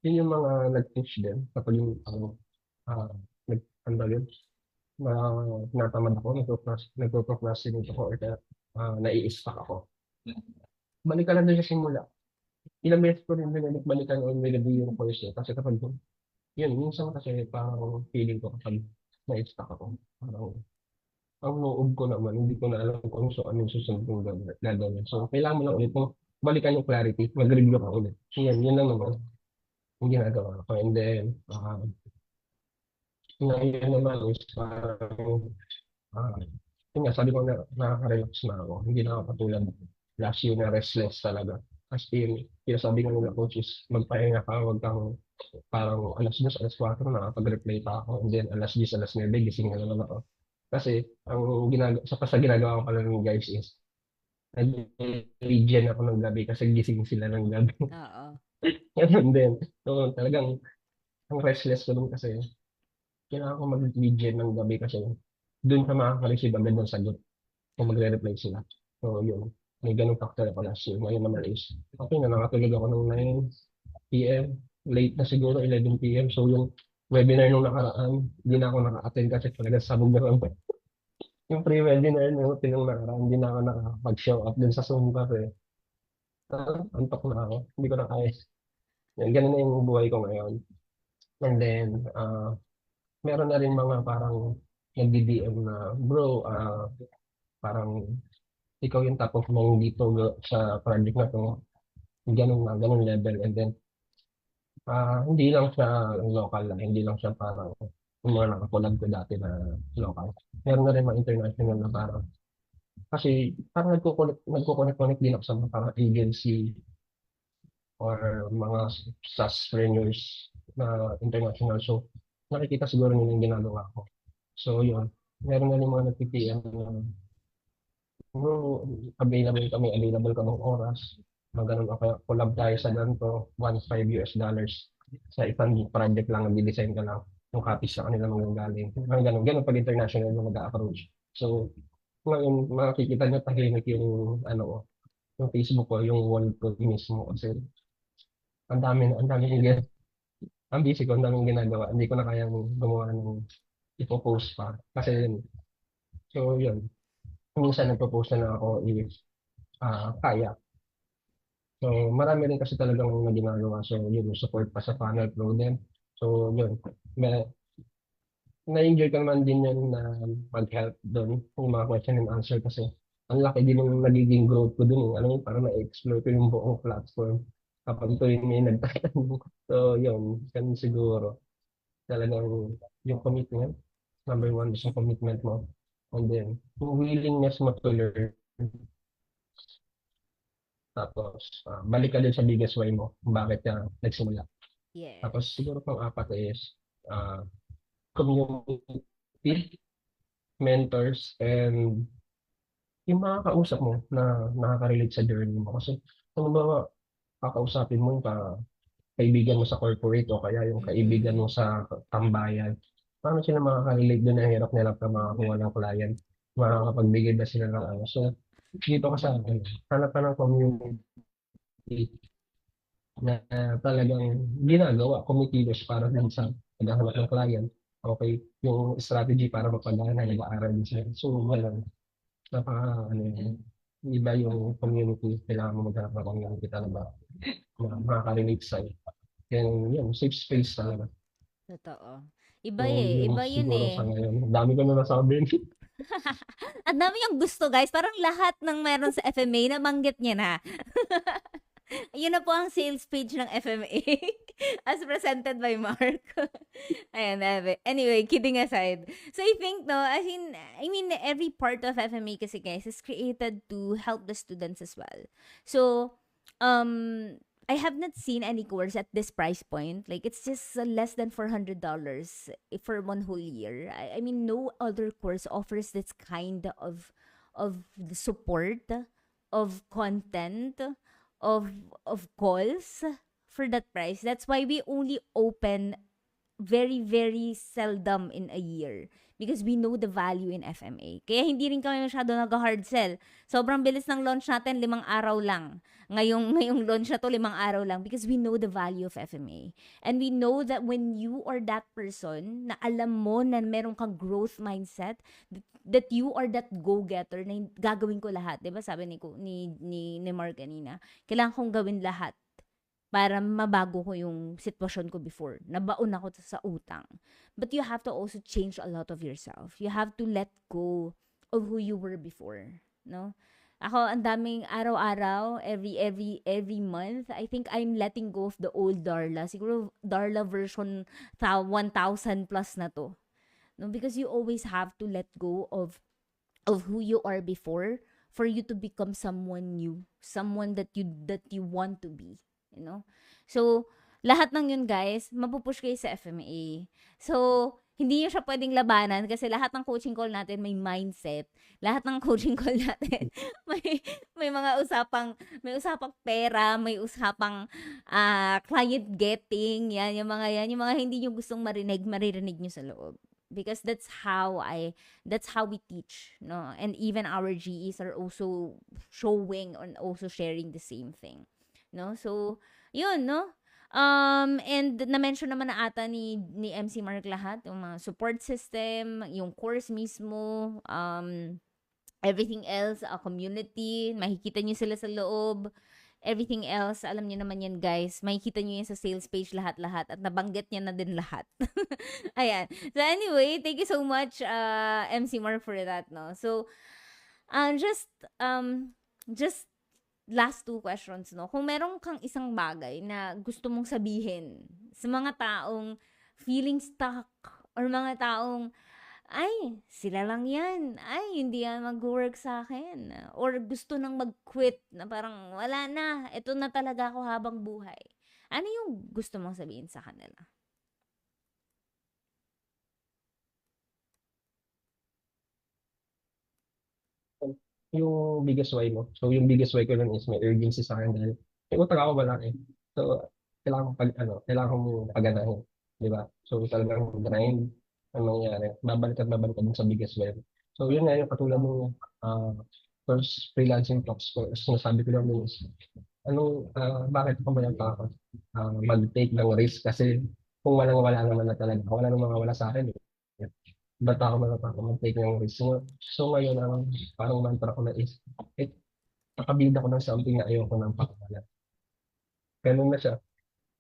Yun yung mga nag-push din. Kapag yung, ah, ano ba yun? Na natamad ako, nagpo-procrastinate ako or kaya nai-stuck ako. Balikan lang din sa simula. Ilang beses ko rin balikan o nilagay yung course eh. Kasi kapag yun, minsan kasi parang feeling ko kapag na-stuck ako. Parang ang loob ko naman, hindi ko na alam kung ano yung susunod kong gagawin. So, kailangan mo lang ulit kung balikan yung clarity, mag-review ka ulit. Yan lang naman yung ginagawa ko. And then, ngayon naman is parang Ah, yun nga, sabi ko na nakaka-relax na ako. Hindi na ako katulad last year na restless talaga. As in, sabi ko nila coach is magpahinga ka, wag kang parang alas 2, alas 4 nakapag-reply pa ako. And then alas 10, alas 9, gising na naman ako. Kasi ang sa ginagawa ko pala ng guys is nag-regen ako ng gabi kasi gising sila ng gabi. Oo. Ganun din. So talagang ang restless ko dun kasi kailangan ko mag-regen ng gabi kasi doon ka makaka-receive agad ng sagot kung magre-reply sila. So, yun. May ganung factor ako last year. Ngayon naman is, okay na, nakatulog ako ng 9 p.m. Late na siguro, 11 p.m. So, yung webinar nung nakaraan, hindi na ako naka-attend kasi talaga sabog na lang. Yung pre-webinar nung nakaraan, hindi na ako nakapag-show up dun sa Zoom kasi antok na ako. Hindi ko na kaya. Yan, ganun na yung buhay ko ngayon. And then, meron na rin mga parang nagdi-DM na, bro, parang ikaw yung top of mind dito sa project na to, ganun level. And then, hindi lang siya local lang, hindi lang siya parang yung mga nakakulag ko dati na local. Meron na rin mga international na parang, kasi parang nagko-connect din ako sa mga parang agency or mga SaaSpreneurs na international. So, nakikita siguro nila yung ginagawa ko. So, yun. Meron na rin mga nag-PM na kung available ka ng oras, magano'n o kaya collab tayo sa ganito, $1.5 sa isang project lang, nag-design ka lang, yung copies sa kanila manggagaling. Ang ganun, ganun pag international yung mag-approach. So, ngayon, makikita nyo tahimik yung, ano ko, yung Facebook ko, yung wall ko mismo. Kasi, ang dami kong ang busy ko, ang daming ginagawa. Hindi ko na kayang gumawa ng ipopost pa. Kasi, So yun, minsan nagpo-post na lang ako if kaya. So marami rin kasi talagang mga ginagawa. So yun, yung support pa sa funnel flow din. So yun, may, na-enjoy ko naman din yun na mag-help doon yung mga question and answer kasi ang laki din yung nagiging growth ko doon. Alam mo, parang na-explore ko yung buong platform kapag ito yung may nagtatanong. So yun, ganun siguro. Talagang yung commitment, number one is yung commitment mo. And then, yung willingness mo to learn. Tapos, balik ka din sa biggest why mo kung bakit ka nagsimula. Tapos, Yes. siguro pang-apat is community, mentors, and yung mga kausap mo na nakaka-relate sa journey mo. Kasi, kung ba kakausapin mo yung kaibigan mo sa corporate o kaya yung kaibigan mo Mm-mm. sa tambayan, paano sila makaka-relate doon na hirap nila pa makakuha ng client? Makakapagbigay ba sila ng ano? So, dito ka sa hanap ka ng community na talagang ginagawa, kumikilos para din sa paghahanap ng client. Okay, yung strategy para mapagana, nag-aaral din sila. So, wala, ano yun, iba yung community, kailangan mo maghanap ng community talaga na makaka-relate sa'yo. Yan, yun, safe space talaga. Totoo. Iba So, eh. yun Iba yun siguro eh. sa ngayon. Ang dami ko na nasabi. Ang dami yung gusto, guys. Parang lahat ng meron sa FMA, nabanggit niya na. Yun na po ang sales page ng FMA as presented by Mark. Ayan, anyway, kidding aside. So I think no, I mean every part of FMA kasi guys is created to help the students as well. So I have not seen any course at this price point. Like it's just less than $400 for one whole year. I mean no other course offers this kind of the support, of content, of of calls for that price. That's why we only open very, very seldom in a year because we know the value in FMA. Kaya hindi rin kami masyado nag-hard sell. Sobrang bilis ng launch natin, 5 araw lang. Ngayong launch na to, 5 araw lang because we know the value of FMA. And we know that when you are that person na alam mo na meron kang growth mindset, that you are that go-getter na gagawin ko lahat. Diba sabi ni Mark kanina, kailangan kong gawin lahat para mabago ko yung sitwasyon ko before. Nabaon ako sa utang. But you have to also change a lot of yourself. You have to let go of who you were before, no? Ako, ang daming araw-araw, every month, I think I'm letting go of the old Darla. Siguro Darla version 1,000 plus na to. No? Because you always have to let go of who you are before for you to become someone new, someone that you want to be, you know? So, lahat ng yun guys, mapupush kayo sa FMA. So, hindi nyo siya pwedeng labanan kasi lahat ng coaching call natin may mindset. Lahat ng coaching call natin may mga usapang pera, may usapang client getting, yung mga hindi nyo gustong maririnig nyo sa loob, because that's how we teach, no? And even our GEs are also showing and also sharing the same thing, no? So yun, no? And na-mention naman na ata ni MC Mark lahat, yung mga support system, yung course mismo, everything else, a community, makikita niyo sila sa loob. Everything else, alam niyo naman yan guys. Makikita niyo yan sa sales page lahat-lahat at nabanggit niya na din lahat. Ayan. So anyway, thank you so much MC Mark for that, no. So just last two questions, no. Kung meron kang isang bagay na gusto mong sabihin sa mga taong feeling stuck or mga taong ay, sila lang yan. Ay, hindi yan mag-work sa akin. Or gusto nang mag-quit na parang wala na. Ito na talaga ako habang buhay. Ano yung gusto mong sabihin sa kanila? Yung biggest why mo. So, yung biggest why ko nun is may urgency sa akin dahil may utang ako wala eh. So, kailangan kong paganahin. Di ba? So, talagang grind ang nangyari. Babalik at babalik ka dun sa biggest why. So, yun nga yung katulad ng uh, first freelancing talks ko. Sinasabi ko lang yun is, bakit ako mayroon pa ako mag-take ng risk kasi kung walang wala naman na talaga, wala namang mga wala sa akin. Eh. ba't ako natatakot mag-take ng risk? So ngayon, ang parang mantra ko na is, nakabida ko ng something na ayoko ng pakawalan. Ganun na siya,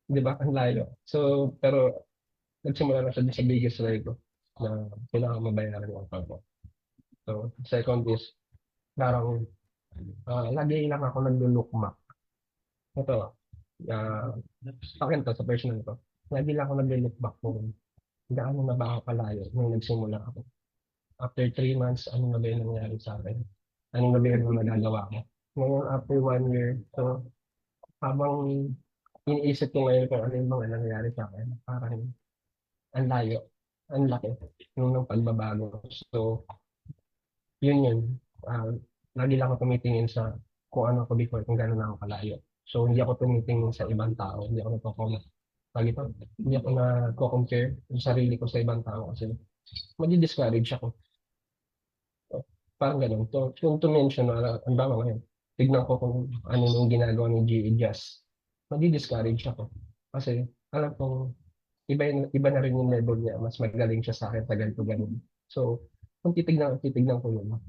di ba? Ang layo. So, pero nagsimula na siya sa biggest lie ko na kailangan mabayaran yung account ko. So, second is, parang lagi lang ako nag-lookback. Ito, sa akin to, sa personal ko. Lagi lang ako nag-lookback kung gaano na ba ako kalayo nung nagsimula ako. After 3 months, ano na ba yung nangyari sa akin? Ano na ba yung nagagawa ko? Ngayon, after 1 year, so, habang iniisip ko ngayon kung ano yung mga nangyari sa akin, parang ang layo, ang laki ng pagbabago. So, yun. Lagi lang ako tumitingin sa kung ano ako before, kung gano'n ako kalayo. So, hindi ako tumitingin sa ibang tao, hindi ako nagko-comment. Hindi ako nagko-compare yung sarili ko sa ibang tao kasi madi-discourage ako. So, parang ganun. To mention, ang bama ngayon, tignan ko kung ano yung ginagawa ni G.E. Just. Madi-discourage ako. Kasi alam kong iba na rin yung level niya. Mas magaling siya sa akin sa ganito, ganun. So, kung titignan ko yun,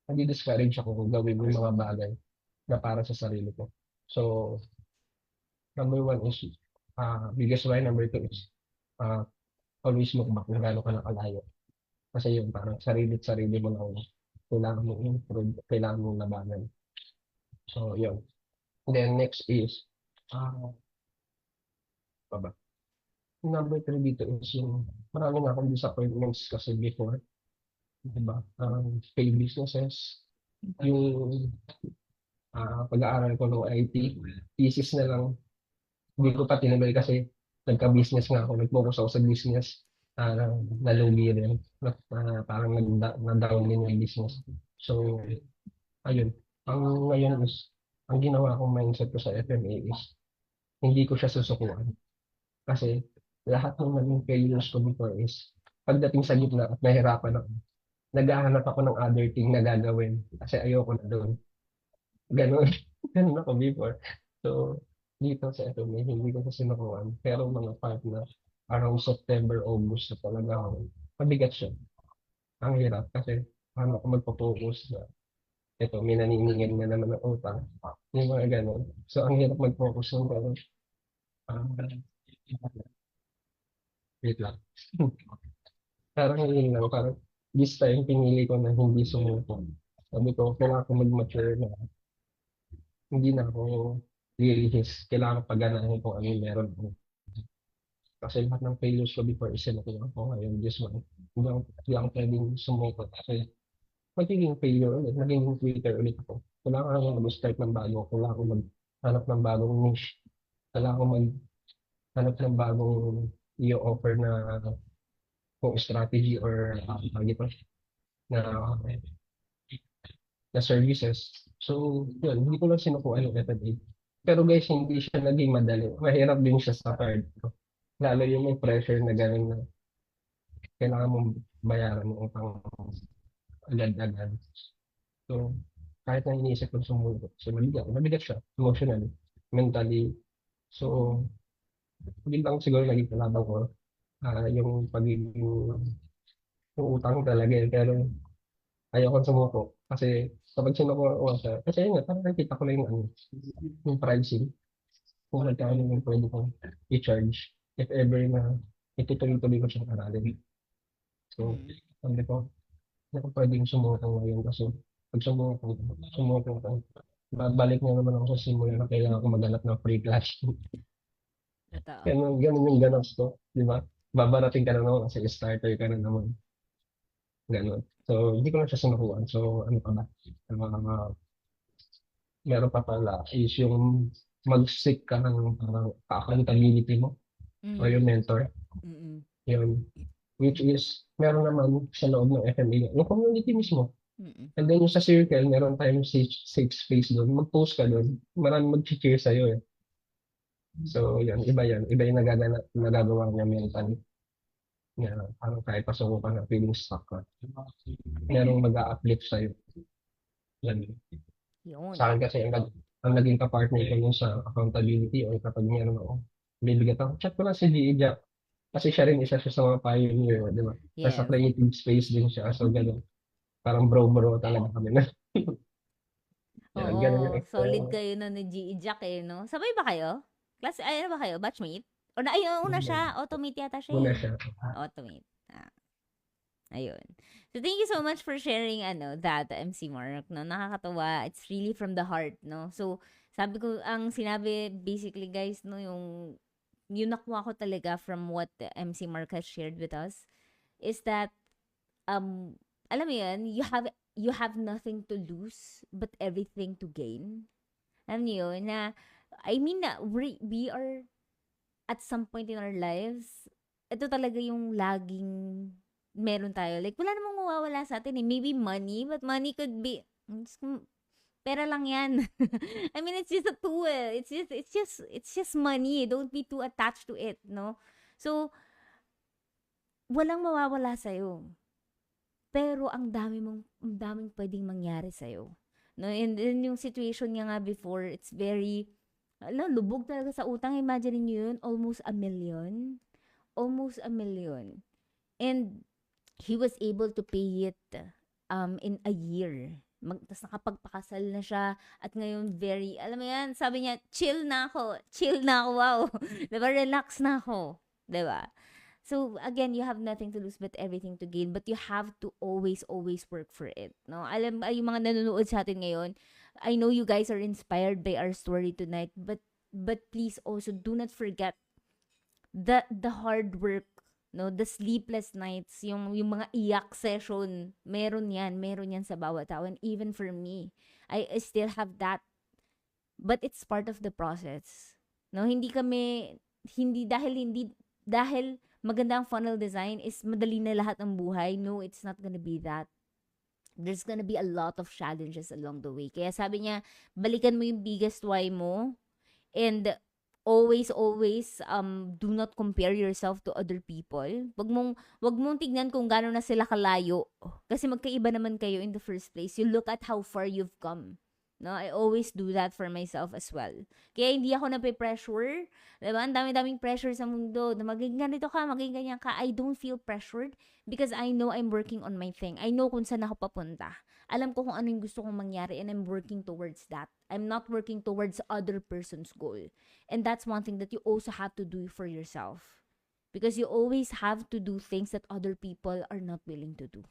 madi-discourage ako kung gawin yung mga bagay na para sa sarili ko. So, number one is, biggest why. Number two is, uh, always look back na gano'n ka nakalayo. Kasi yun, parang sarili mo lang kailangan mo improve, kailangan mo labanan. So, yun. Then, next is, pa ba? Number three dito is yung marami na akong disappointments kasi before, diba? Failed businesses, yung pag-aaral ko ng IT, thesis na lang, hindi ko pa tinabay kasi nagka-business nga ako, nag-focus ako sa business, nalugi rin, parang na-down din yung business. So, ayun. Ngayon is, ang ginawa kong mindset ko sa FMA is, hindi ko siya susukuan. Kasi lahat ng naging failures ko before is, pagdating sa gitna at nahirapan ako, naghahanap ako ng other thing na gagawin kasi ayoko na doon. Ganun. Ganun ako before. So, dito sa FMA, hindi ko kasi sinukuan. Pero mga part na around September, August na talaga ako, mabigat siya. Ang hirap kasi paano ako magpo-focus na ito, may naniningil na naman ng utang. Yung mga ganun. So, ang hirap mag-focus ng pero, ah, wait lang. Parang yun lang, parang this time pinili ko na hindi sumuko. Sabi ko, kailangan ko mag-mature na hindi na ako lilihis. Kailangan ko paganahin kung ano yung meron ko. Kasi lahat ng failures ko before is sinukuha ko ngayon. This one, hindi ako pwedeng sumuko. Kasi magiging failure ulit, magiging quitter ulit ako. Kailangan ko mag-start ng bago. Kailangan ko maghanap ng bagong niche. Kailangan ko maghanap ng bagong i-offer na kung strategy or ito, na na services. So, yun, hindi ko lang sinukuha ng F&A. Pero guys, hindi siya naging madali. Mahirap din siya sa card ko. Lalo yung may pressure na gano'n na kailangan mong bayaran yung utang agad-agad. So, kahit na iniisip ko sumuko, so mabigat siya, emotionally, mentally. So, hindi lang siguro naging kalaban ko, yung pagiging yung utang talaga eh. Pero ayoko sumuko. Kasi kapag sinuko ko siya, kasi yun nga, parang nakikita ko lang yung pricing. Kung magkano yung pwede kong i-charge. If ever na itutuloy-tuloy ko siyang aralin. So, sabi ko, hindi ko pwedeng sumuko ngayon kasi pag sumuko ko, babalik na naman ako sa simula na kailangan ko maghanap ng free class. Totoo. Ganun yung ganas ko, di ba? Babarating ka na naman kasi starter ka na naman. Ganun. So, hindi ko na siya sinukuhan. So, ano pa ba? Meron pa pala is yung mag-seek ka ng accountability mo o Mm. yung mentor. Mm. Yun. Which is, meron naman sa loob ng FMA, yung community mismo. Mm. And then yung sa circle, meron tayong safe space doon. Mag-post ka doon. Marami mag-cheer sa'yo eh. So, yan. Iba yan. Iba yung nagagawa niya mentally. Yan. Parang kahit pasok ka na feeling stuck ka. Merong mag-a-uplift sa'yo. Yan. Sa Yun. akin kasi, ang naging kapartner ko yun sa accountability o kapag meron ako, bibigat ako. Chat ko lang si Gia. Kasi siya rin isa siya sa mga pioneer, di ba? Nasa Yes. creative space din siya. So, ganun. Parang bro-bro talaga kami na. Yan, ganun yung Oo, solid experience. kayo nun ni G.E. Jack eh, no? Sabay ba kayo? Klase, ay, ano ba kayo? Batchmate? O na, ay, una siya. Automate yata siya Muna eh. siya. Automate. Ah, ayun. So, thank you so much for sharing, that, MC Mark, no? Nakakatawa. It's really from the heart, no? So, sabi ko, ang sinabi, basically, guys, no, yung nakuha ko talaga from what MC Mark has shared with us is that, um, alam mo yun, you have nothing to lose but everything to gain. Alam niyo yun, na, I mean, na, we are, at some point in our lives, ito talaga yung laging meron tayo. Like, wala namang mawawala sa atin eh. Maybe money, but money could be, pera lang yan. I mean, it's just a tool. It's just money. Don't be too attached to it, no? So, walang mawawala sa'yo. Pero ang daming pwedeng mangyari sa'yo. No, and then yung situation niya nga before, it's very, lubog talaga sa utang. Imagine niyo yun, almost 1 million. Almost 1 million. And he was able to pay it in a year. Tapos nakapagpakasal na siya at ngayon very, alam mo yan, sabi niya, chill na ako, wow. Diba, relax na ako. Diba? So again, you have nothing to lose but everything to gain, but you have to always always work for it, no? Alam yung mga nanonood sa atin ngayon, I know you guys are inspired by our story tonight, but please also do not forget the hard work, no? The sleepless nights, yung mga iyak session, meron yan sa bawat tao, and even for me, I still have that, but it's part of the process. No, hindi dahil maganda ang funnel design is madali na lahat ng buhay. No, it's not gonna be that. There's gonna be a lot of challenges along the way. Kaya sabi niya, balikan mo yung biggest why mo, and always do not compare yourself to other people. Wag mong tignan kung gaano na sila kalayo kasi magkaiba naman kayo in the first place. You look at how far you've come. No, I always do that for myself as well. Kaya hindi ako nape-pressure. Diba? Ang dami-daming pressure sa mundo na maging ganito ka, maging ganyan ka. I don't feel pressured because I know I'm working on my thing. I know kung saan ako papunta. Alam ko kung ano yung gusto kong mangyari and I'm working towards that. I'm not working towards other person's goal. And that's one thing that you also have to do for yourself. Because you always have to do things that other people are not willing to do.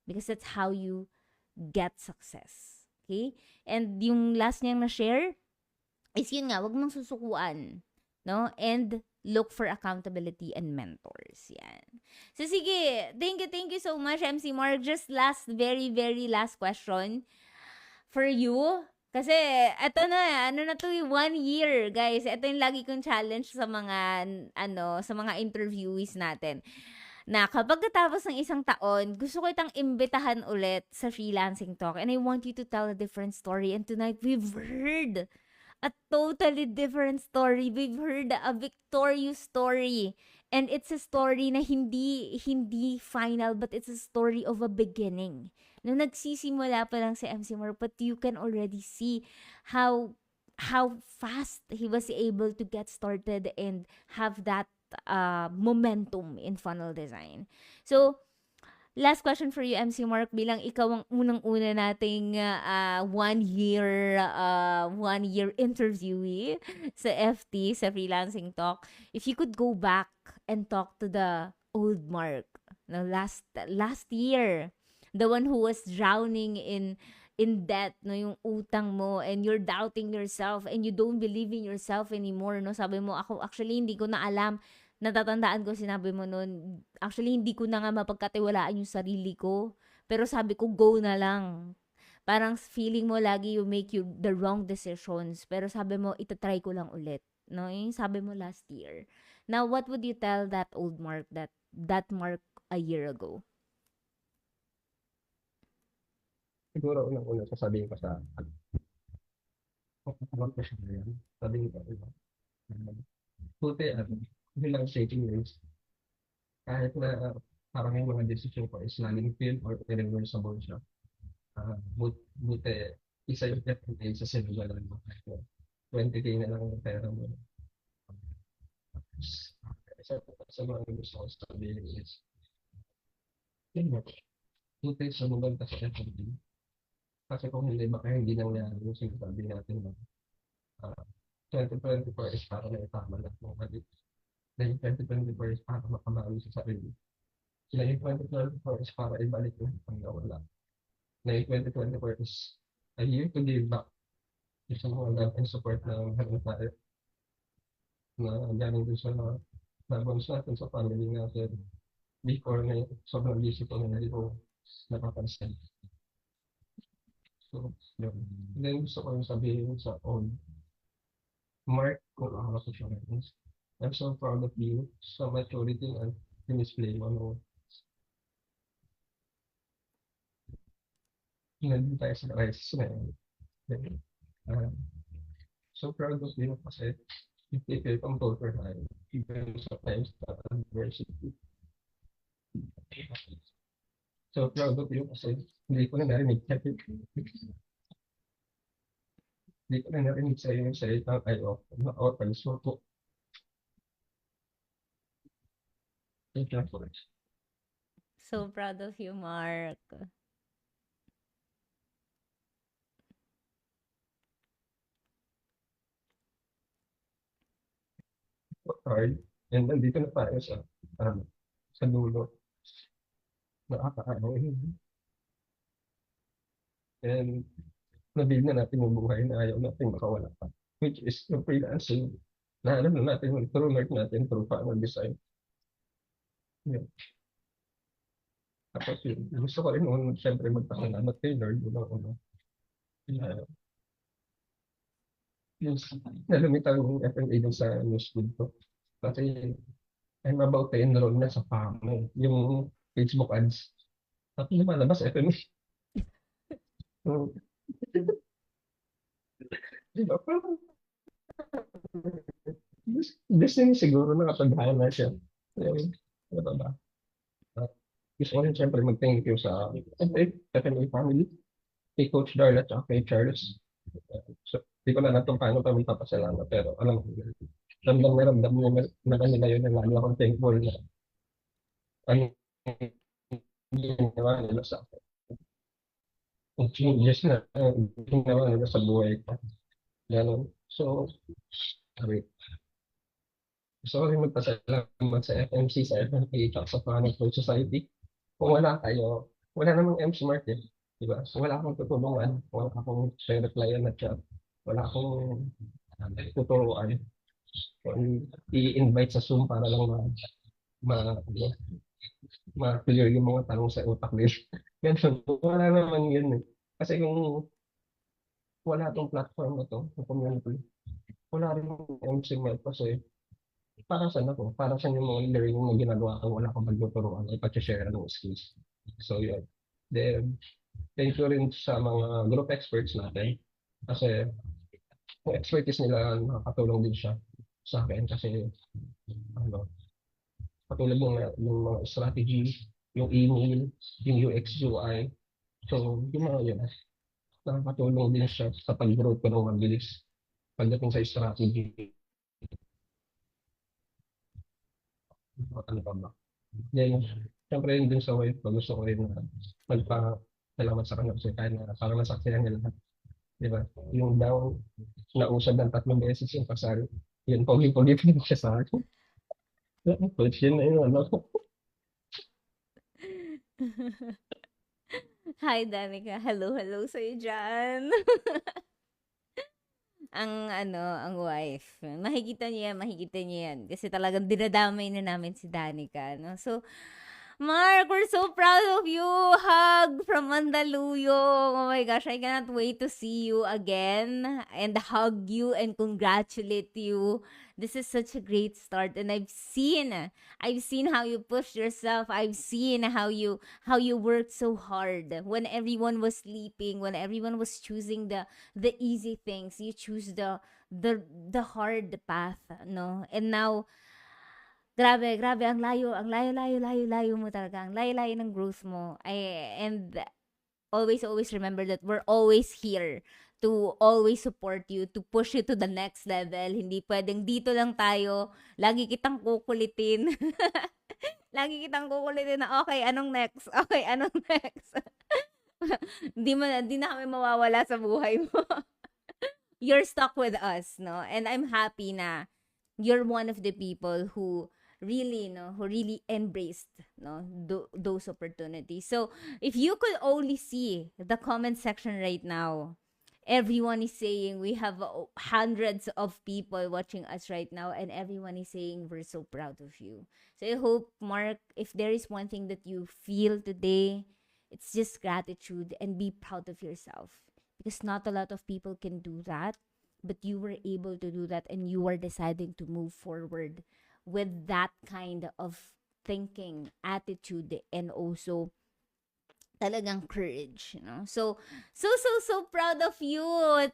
Because that's how you get success. Okay? And yung last niyang na-share is yun nga, wag mong susukuan. No? And look for accountability and mentors. Yan. So, sige. Thank you so much, MC Mark. Just very, very last question for you. Kasi, eto na, ano na to, 1 year, guys. Ito yung lagi kong challenge sa mga, sa mga interviewees natin. Na kapag natapos ng isang taon, gusto ko itang imbitahan ulit sa Freelancing Talk. And I want you to tell a different story. And tonight, we've heard a totally different story. We've heard a victorious story. And it's a story na hindi final, but it's a story of a beginning. Nung nagsisimula pa lang si MC Mar, but you can already see how fast he was able to get started and have that momentum in funnel design. So, last question for you, MC Mark, bilang ikaw ang unang-una nating 1 year interviewee sa FT, sa Freelancing Talk. If you could go back and talk to the old Mark, no, last year, the one who was drowning in debt, no, yung utang mo, and you're doubting yourself and you don't believe in yourself anymore, no? Sabi mo, ako actually hindi ko na alam. Natatandaan ko sinabi mo noon, actually hindi ko na nga mapagkatiwalaan yung sarili ko. Pero sabi ko, go na lang. Parang feeling mo lagi you make the wrong decisions. Pero sabi mo, itatry ko lang ulit. No? Yung sabi mo last year. Now, what would you tell that old Mark, that Mark a year ago? Siguro unang-una sasabihin ko sa ano ko siya yan. Sabihin ko, buti, yun lang saving grace. Kahit na parang yung mga decision ko is laging fail or irreversible siya. Buti, isa yung step ko sa sinagalan mo. 20K na lang ang pera mo. sa mga gusto ko sabihin is, yun nga, buti sumugal ka sa FMD. Kasi kung hindi, baka hindi nangyari yung sinasabi natin na 2024 is para na itama lahat ng mali. Then 2024 is para makabawi sa sarili. Na yung 2024 is para ibalik yung ang nawala. Na yung 2024 is a year to give back sa mga love and support na meron tayo na galing din sa loved natin sa family natin before na sobrang busy ko na hindi ko napapansin. So, yun. Then gusto ko yung sabihin sa old Mark kung ako sa siya is, I'm so proud of you sa maturity and display mo no. Nandun tayo sa crisis na yun. Then, so proud of you kasi you take it from both your life, even sa times of adversity. So proud of you kasi hindi ko na narinig hindi ko na narinig sa iyo yung salita kayo na open so po. Thank you for it. So proud of you, Mark. Hard. And nandito na tayo sa dulo. Nakakaano. And nabil na natin yung buhay na ayaw natin makawala pa. Which is yung freelancing. Na alam na natin yung true north natin through panel design. Yun. Tapos yun, gusto ko rin nun, siyempre magpasalamat kay Lord. Unang-una. Yung nalumitaw yung FMA dun sa news feed ko. Kasi I'm about to enroll na sa PAMO, yung Facebook ads. Tapos lumalabas FMA. So, di ba? Parang gusto niya siguro nakapagdaan na siya. Ayun, ano ba? Uh, Gusto ko rin siyempre mag-thank you sa FMA family, kay Coach Darla at kay Charles. So, di ko na alam kung paano kami papasalamat, pero alam ko, ramdam na kanila yun, na lalo akong thankful na ano ginawa nila sa akin. Yung changes na ginawa nila sa buhay ko. Ganun. So, sabi, gusto ko rin magpasalamat sa FMC, sa FMA, at sa Planet Food Society. Kung wala kayo, wala namang MC Mart eh. Diba? So, wala akong tutulungan, wala akong replyan na chat, wala akong tuturuan. Kung i-invite sa Zoom para lang ma-clear yung mga tanong sa utak nila. Ganun, wala naman yun eh. Kasi kung wala tong platform na to, yung community, wala rin yung MCML kasi para saan ako? Para saan yung mga learning na ginagawa ko, wala akong magtuturuan ay pag-share ng skills. So yun. Then, thank you rin sa mga group experts natin kasi yung expertise nila nakakatulong din siya sa akin kasi ano, katulad ng mga strategy, yung email, yung UX, UI. So, yung mga yun, nakakatulong din siya sa pag-growth ko ng mabilis pagdating sa strategy. Ano pa ba? Then, syempre yun din sa wife ko, gusto ko rin na magpa-salamat sa kanya kasi kaya na parang nasaksihan niya lahat. Di ba? Yung daw, nausad ng 3 beses yung kasal. Yun, pogi-pogi pa siya sa akin. Coach, yun na yun, ano. Hi, Danica. Hello, hello sa'yo dyan. ang wife. Makikita niya yan. Kasi talagang dinadamay na namin si Danica, no? So, Mark, we're so proud of you. Hug from Mandaluyong. Oh my gosh, I cannot wait to see you again and hug you and congratulate you. This is such a great start, and I've seen how you pushed yourself. I've seen how you worked so hard when everyone was sleeping, when everyone was choosing the easy things. You choose the hard path, no? And now, grabe, grabe, ang layo, layo mo talaga. Ang layo-layo ng growth mo. And always remember that we're always here to always support you, to push you to the next level. Hindi pwedeng dito lang tayo, lagi kitang kukulitin. Lagi kitang kukulitin na, okay, anong next? Okay, anong next? Di na kami mawawala sa buhay mo. You're stuck with us, no? And I'm happy na you're one of the people who really, no, who really embraced, no, those opportunities. So if you could only see the comment section right now, everyone is saying we have hundreds of people watching us right now, and everyone is saying we're so proud of you. So I hope, Mark, if there is one thing that you feel today, it's just gratitude and be proud of yourself, because not a lot of people can do that, but you were able to do that, and you are deciding to move forward with that kind of thinking, attitude, and also talagang courage, you know? So proud of you.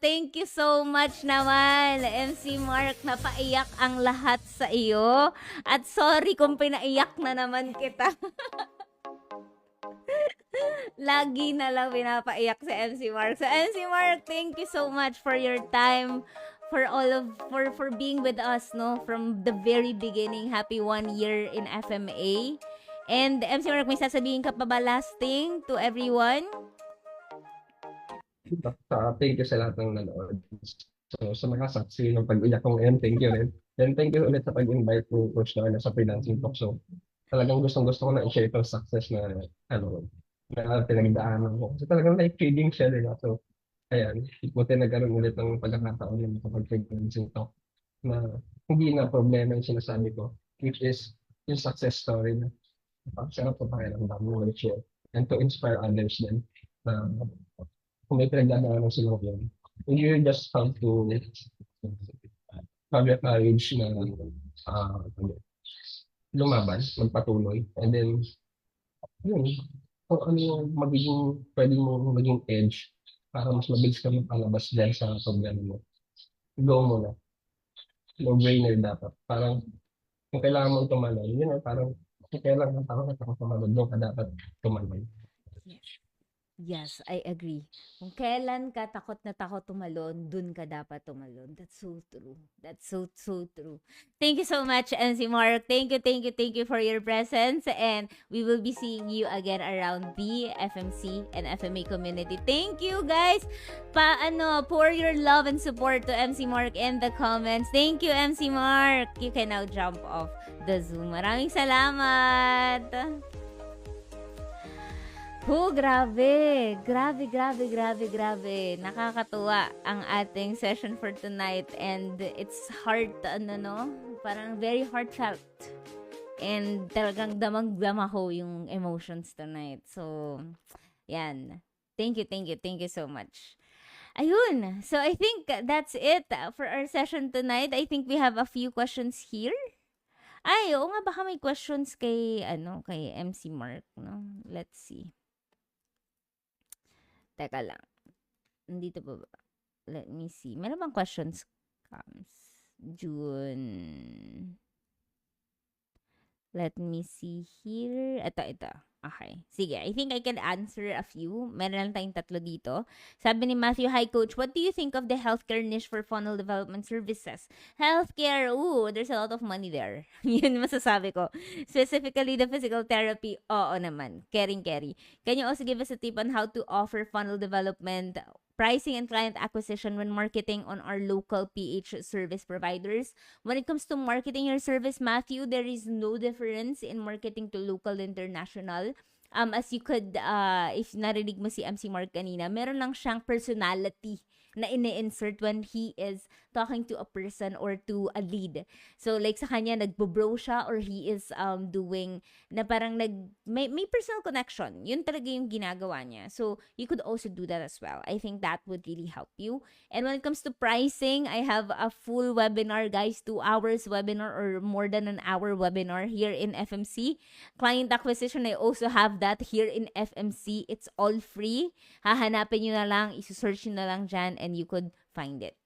Thank you so much naman, MC Mark. Napaiyak ang lahat sa iyo. At sorry kung pinaiyak na naman kita. Lagi na lang pinapaiyak si MC Mark. So MC Mark, thank you so much for your time, for being with us, no, from the very beginning. Happy 1 year in FMA. And MC Mark, may sasabihin ka pa ba last thing to everyone? Thank you sa lahat ng nanood. So, sa mga saksi ng pag-iyak ko ngayon, thank you rin. Then, thank you ulit sa pag-invite ni Coach Darla sa Freelancing Talk. So, talagang gustong-gusto ko na i-share itong success na, na pinagdaanan ko. So, talagang life-changing siya, diba? So, ayan, buti nagkaroon ulit ng pagkakataon na makapag-freelancing talk na hindi na problema yung sinasabi ko, which is yung success story na sarap po pakiramdam mo share and to inspire others din na kung may pinagdadaanan sila yun. You just have to have your courage na lumaban, magpatuloy, and then yun, kung ano yung pwede mo maging edge para mas mabilis ka mapalabas dyan sa problema mo. Go mo na. No-brainer dapat. Parang kung kailangan mong tumalon, yun parang kung kailangan ako tumalon, doon ka dapat tumalon. Yes, I agree. Kung kailan ka takot na takot tumalon, dun ka dapat tumalon. That's so true. That's so true. Thank you so much, MC Mark. Thank you for your presence. And we will be seeing you again around the FMC and FMA community. Thank you, guys. Pour your love and support to MC Mark in the comments. Thank you, MC Mark. You can now jump off the Zoom. Maraming salamat. Grabe. Nakakatuwa ang ating session for tonight, and it's hard, parang very heartfelt. And talagang damang-dama ko yung emotions tonight. So, yan. Thank you so much. Ayun. So, I think that's it for our session tonight. I think we have a few questions here. Ay, oo nga, baka may questions kay MC Mark, no? Let's see. Teka lang. Nandito pa ba? Let me see. Meron bang questions comes? June. Let me see here. Ito. Okay. Sige, I think I can answer a few. Meron lang tayong 3 dito. Sabi ni Matthew, "Hi Coach, what do you think of the healthcare niche for funnel development services?" Healthcare, there's a lot of money there. Yun masasabi ko. Specifically, the physical therapy, oo naman. Carry. Can you also give us a tip on how to offer funnel development, pricing, and client acquisition when marketing on our local PH service providers? When it comes to marketing your service, Matthew, there is no difference in marketing to local and international. As you could, if narinig mo si MC Mark kanina, meron lang siyang personality na ini-insert when he is talking to a person or to a lead. So, like sa kanya, nagbo-bro siya, or he is doing na parang may personal connection. Yun talaga yung ginagawa niya. So, you could also do that as well. I think that would really help you. And when it comes to pricing, I have a full webinar, guys, 2 hours webinar or more than an hour webinar here in FMC. Client acquisition, I also have that here in FMC. It's all free. Hahanapin nyo na lang, isusearch nyo na lang dyan, and you could find it.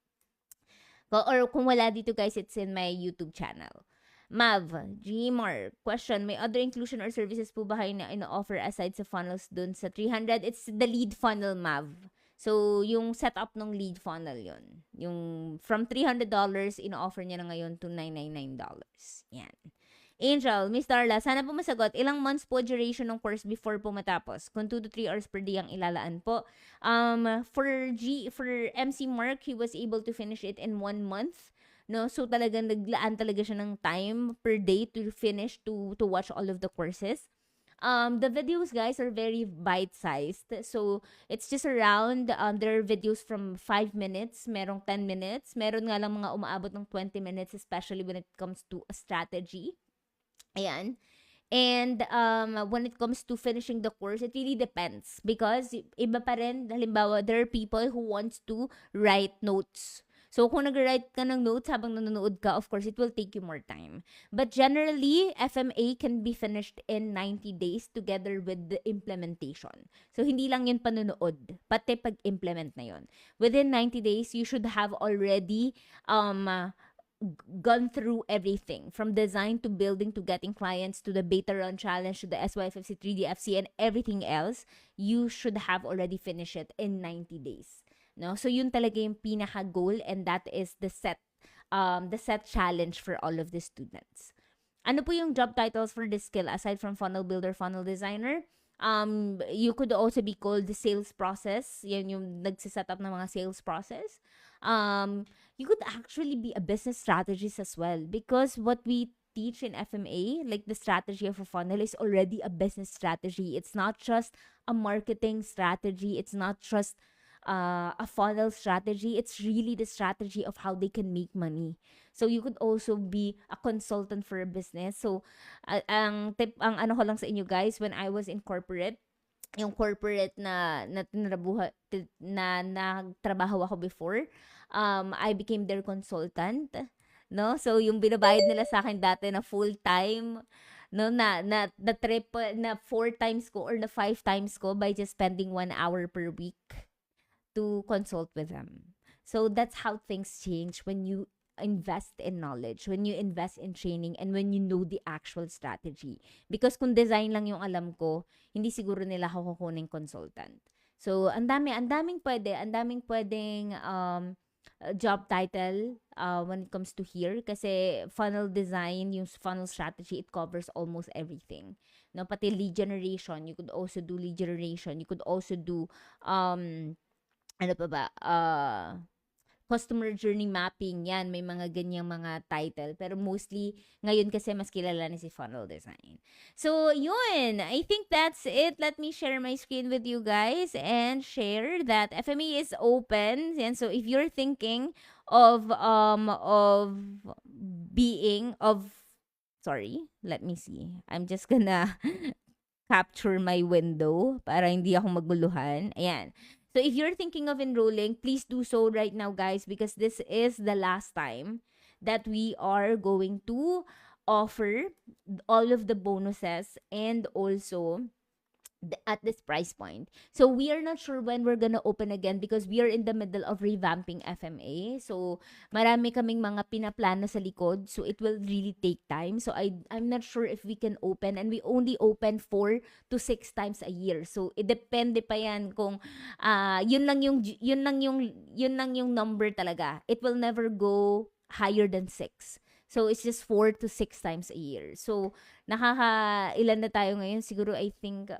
Or kung wala dito, guys, it's in my YouTube channel. Mav, Gmar, question, may other inclusion or services po ba kayo na ino-offer aside sa funnels dun sa 300? It's the lead funnel, Mav. So, yung setup ng lead funnel yon. Yung from $300, ino-offer niya na ngayon to $999. Yan. Angel, Miss Darla, sana po masagot, ilang months po duration ng course before po matapos? Kung 2 to 3 hours per day ang ilalaan po. For MC Mark, he was able to finish it in 1 month. No, so talagang naglaan talaga siya ng time per day to finish to watch all of the courses. The videos, guys, are very bite-sized. So, it's just around, there are videos from 5 minutes, merong 10 minutes, meron nga lang mga umaabot ng 20 minutes, especially when it comes to a strategy. Ayan. And when it comes to finishing the course, it really depends. Because iba pa rin, halimbawa, there are people who wants to write notes. So, kung nag-write ka ng notes habang nanonood ka, of course, it will take you more time. But generally, FMA can be finished in 90 days together with the implementation. So, hindi lang yun panonood, pati pag-implement na yun. Within 90 days, you should have already gone through everything from design to building to getting clients to the beta run challenge to the SYFFC 3DFC and everything else. You should have already finished it in 90 days. No? So yun talaga yung pinaka goal, and that is the set challenge for all of the students. Ano po yung job titles for this skill aside from funnel builder, funnel designer? You could also be called the sales process. Yan yung nagsiset up ng mga sales process. You could actually be a business strategist as well, because what we teach in FMA, like the strategy of a funnel, is already a business strategy. It's not just a marketing strategy. It's not just a funnel strategy. It's really the strategy of how they can make money. So you could also be a consultant for a business. So ang ano ko lang sa inyo, guys, when I was in corporate, yung corporate na nagtrabaho ako before, I became their consultant, no? So yung binabayad nila sa akin dati na full time, no, na trip na 4 times ko or na 5 times ko by just spending 1 hour per week to consult with them. So that's how things change when you invest in knowledge, when you invest in training, and when you know the actual strategy. Because kung design lang yung alam ko, hindi siguro nila ako kukuning consultant. So, ang daming pwedeng job title when it comes to here, kasi funnel design, yung funnel strategy, it covers almost everything. No, pati lead generation, you could also do lead generation. You could also do ano pa ba? Customer journey mapping, yan, may mga ganyang mga title. Pero mostly, ngayon kasi mas kilala ni si funnel design. So, yun. I think that's it. Let me share my screen with you guys and share that FMA is open. Yan, so if you're thinking of sorry, let me see. I'm just gonna capture my window para hindi ako maguluhan. Ayan. So if you're thinking of enrolling, please do so right now, guys, because this is the last time that we are going to offer all of the bonuses and also at this price point. So we are not sure when we're gonna open again because we are in the middle of revamping FMA. So marami kaming mga pinaplano sa likod. So it will really take time. So I'm not sure if we can open, and we only open 4 to 6 times a year. So it depende pa yan kung yun lang yung number talaga. It will never go higher than 6. So it's just 4 to 6 times a year. So ilan na tayo ngayon? Siguro I think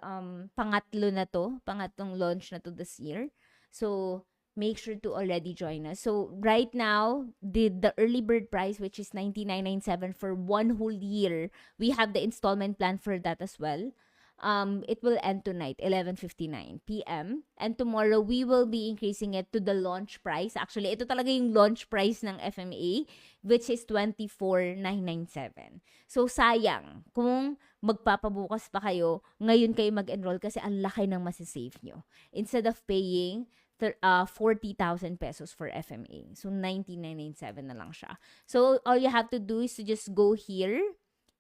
pangatlong launch na to this year. So make sure to already join us. So right now, the early bird price, which is $99.97 for 1 whole year, we have the installment plan for that as well. It will end tonight, 11:59 p.m. And tomorrow, we will be increasing it to the launch price. Actually, ito talaga yung launch price ng FMA, which is $24,997. So, sayang kung magpapabukas pa kayo, ngayon kayo mag-enroll kasi ang laki ng masisave nyo. Instead of paying 40,000 pesos for FMA. So, $19,997 na lang siya. So, all you have to do is to just go here.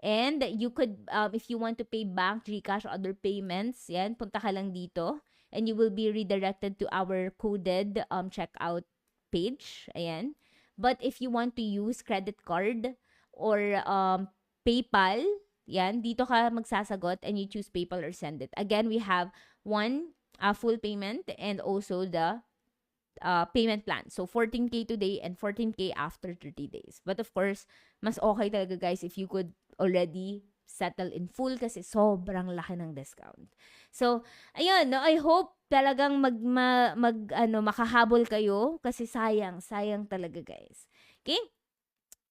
And you could, if you want to pay bank, GCash, other payments, yan, punta ka lang dito. And you will be redirected to our coded checkout page. Ayan. But if you want to use credit card or PayPal, yan, dito ka magsasagot and you choose PayPal or send it. Again, we have one full payment and also the payment plan. So, 14K today and 14K after 30 days. But of course, mas okay talaga guys if you could already settle in full kasi sobrang laki ng discount. So, ayun, no, I hope talagang makahabol kayo kasi sayang talaga guys. Okay?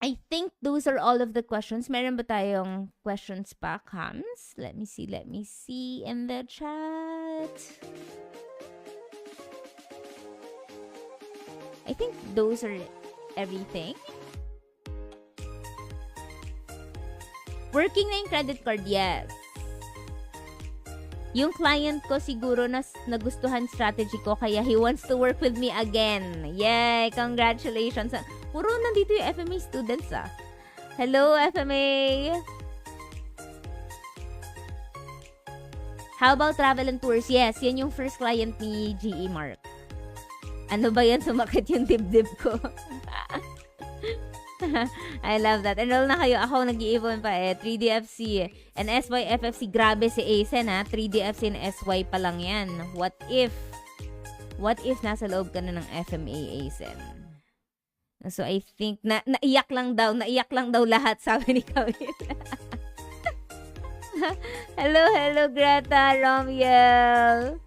I think those are all of the questions. Meron ba tayong questions pa, Kams? Let me see in the chat. I think those are everything. Working na yung credit card, yes. Yung client ko siguro nagustuhan strategy ko kaya he wants to work with me again. Yay! Congratulations. Puro nandito yung FMA students ah. Hello, FMA! How about travel and tours? Yes, yan yung first client ni GE Mark. Ano ba yan? Sumakit yung dibdib ko. I love that. Enroll na kayo. Ako nag-i-evon pa 3DFC and SYFFC. Grabe si Asen ha. 3DFC and SY pa lang yan. What if nasa loob ka na ng FMA Asen? So I think naiyak lang daw lahat, sabi ni Kawil. Hello Greta, Romiel.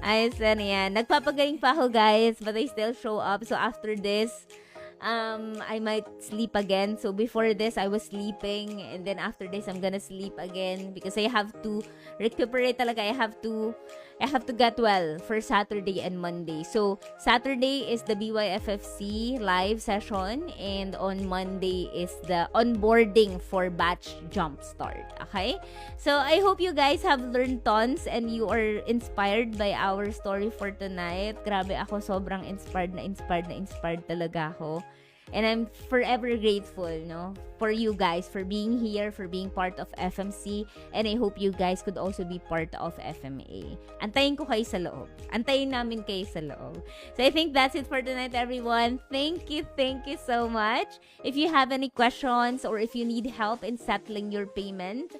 Ayun yan. Nagpapagaling pa ako guys, but I still show up. So after this, I might sleep again. So before this, I was sleeping. And then after this, I'm gonna sleep again. Because I have to recuperate talaga. I have to get well for Saturday and Monday. So Saturday is the BYFFC live session. And on Monday is the onboarding for Batch Jumpstart. Okay? So I hope you guys have learned tons and you are inspired by our story for tonight. Grabe ako, sobrang inspired talaga ako. And I'm forever grateful, no, for you guys, for being here, for being part of FMC. And I hope you guys could also be part of FMA. Antayin ko kayo sa loob. Antayin namin kayo sa loob. So I think that's it for tonight, everyone. Thank you so much. If you have any questions or if you need help in settling your payment,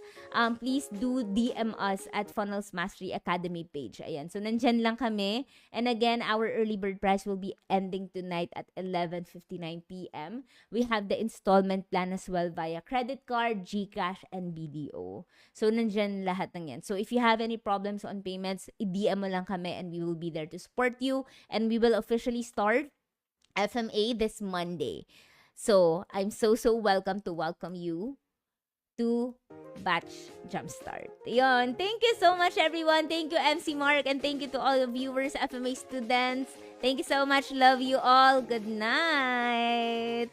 please do DM us at Funnels Mastery Academy page. Ayan. So nandyan lang kami. And again, our early bird price will be ending tonight at 11:59 p.m. We have the installment plan as well via credit card, GCash, and BDO. So, nandyan lahat ng yan. So, if you have any problems on payments, i-DM mo lang kami and we will be there to support you. And we will officially start FMA this Monday. So, I'm so welcome you to Batch Jumpstart. Yun. Thank you so much, everyone. Thank you, MC Mark, and thank you to all the viewers, FMA students. Thank you so much. Love you all. Good night.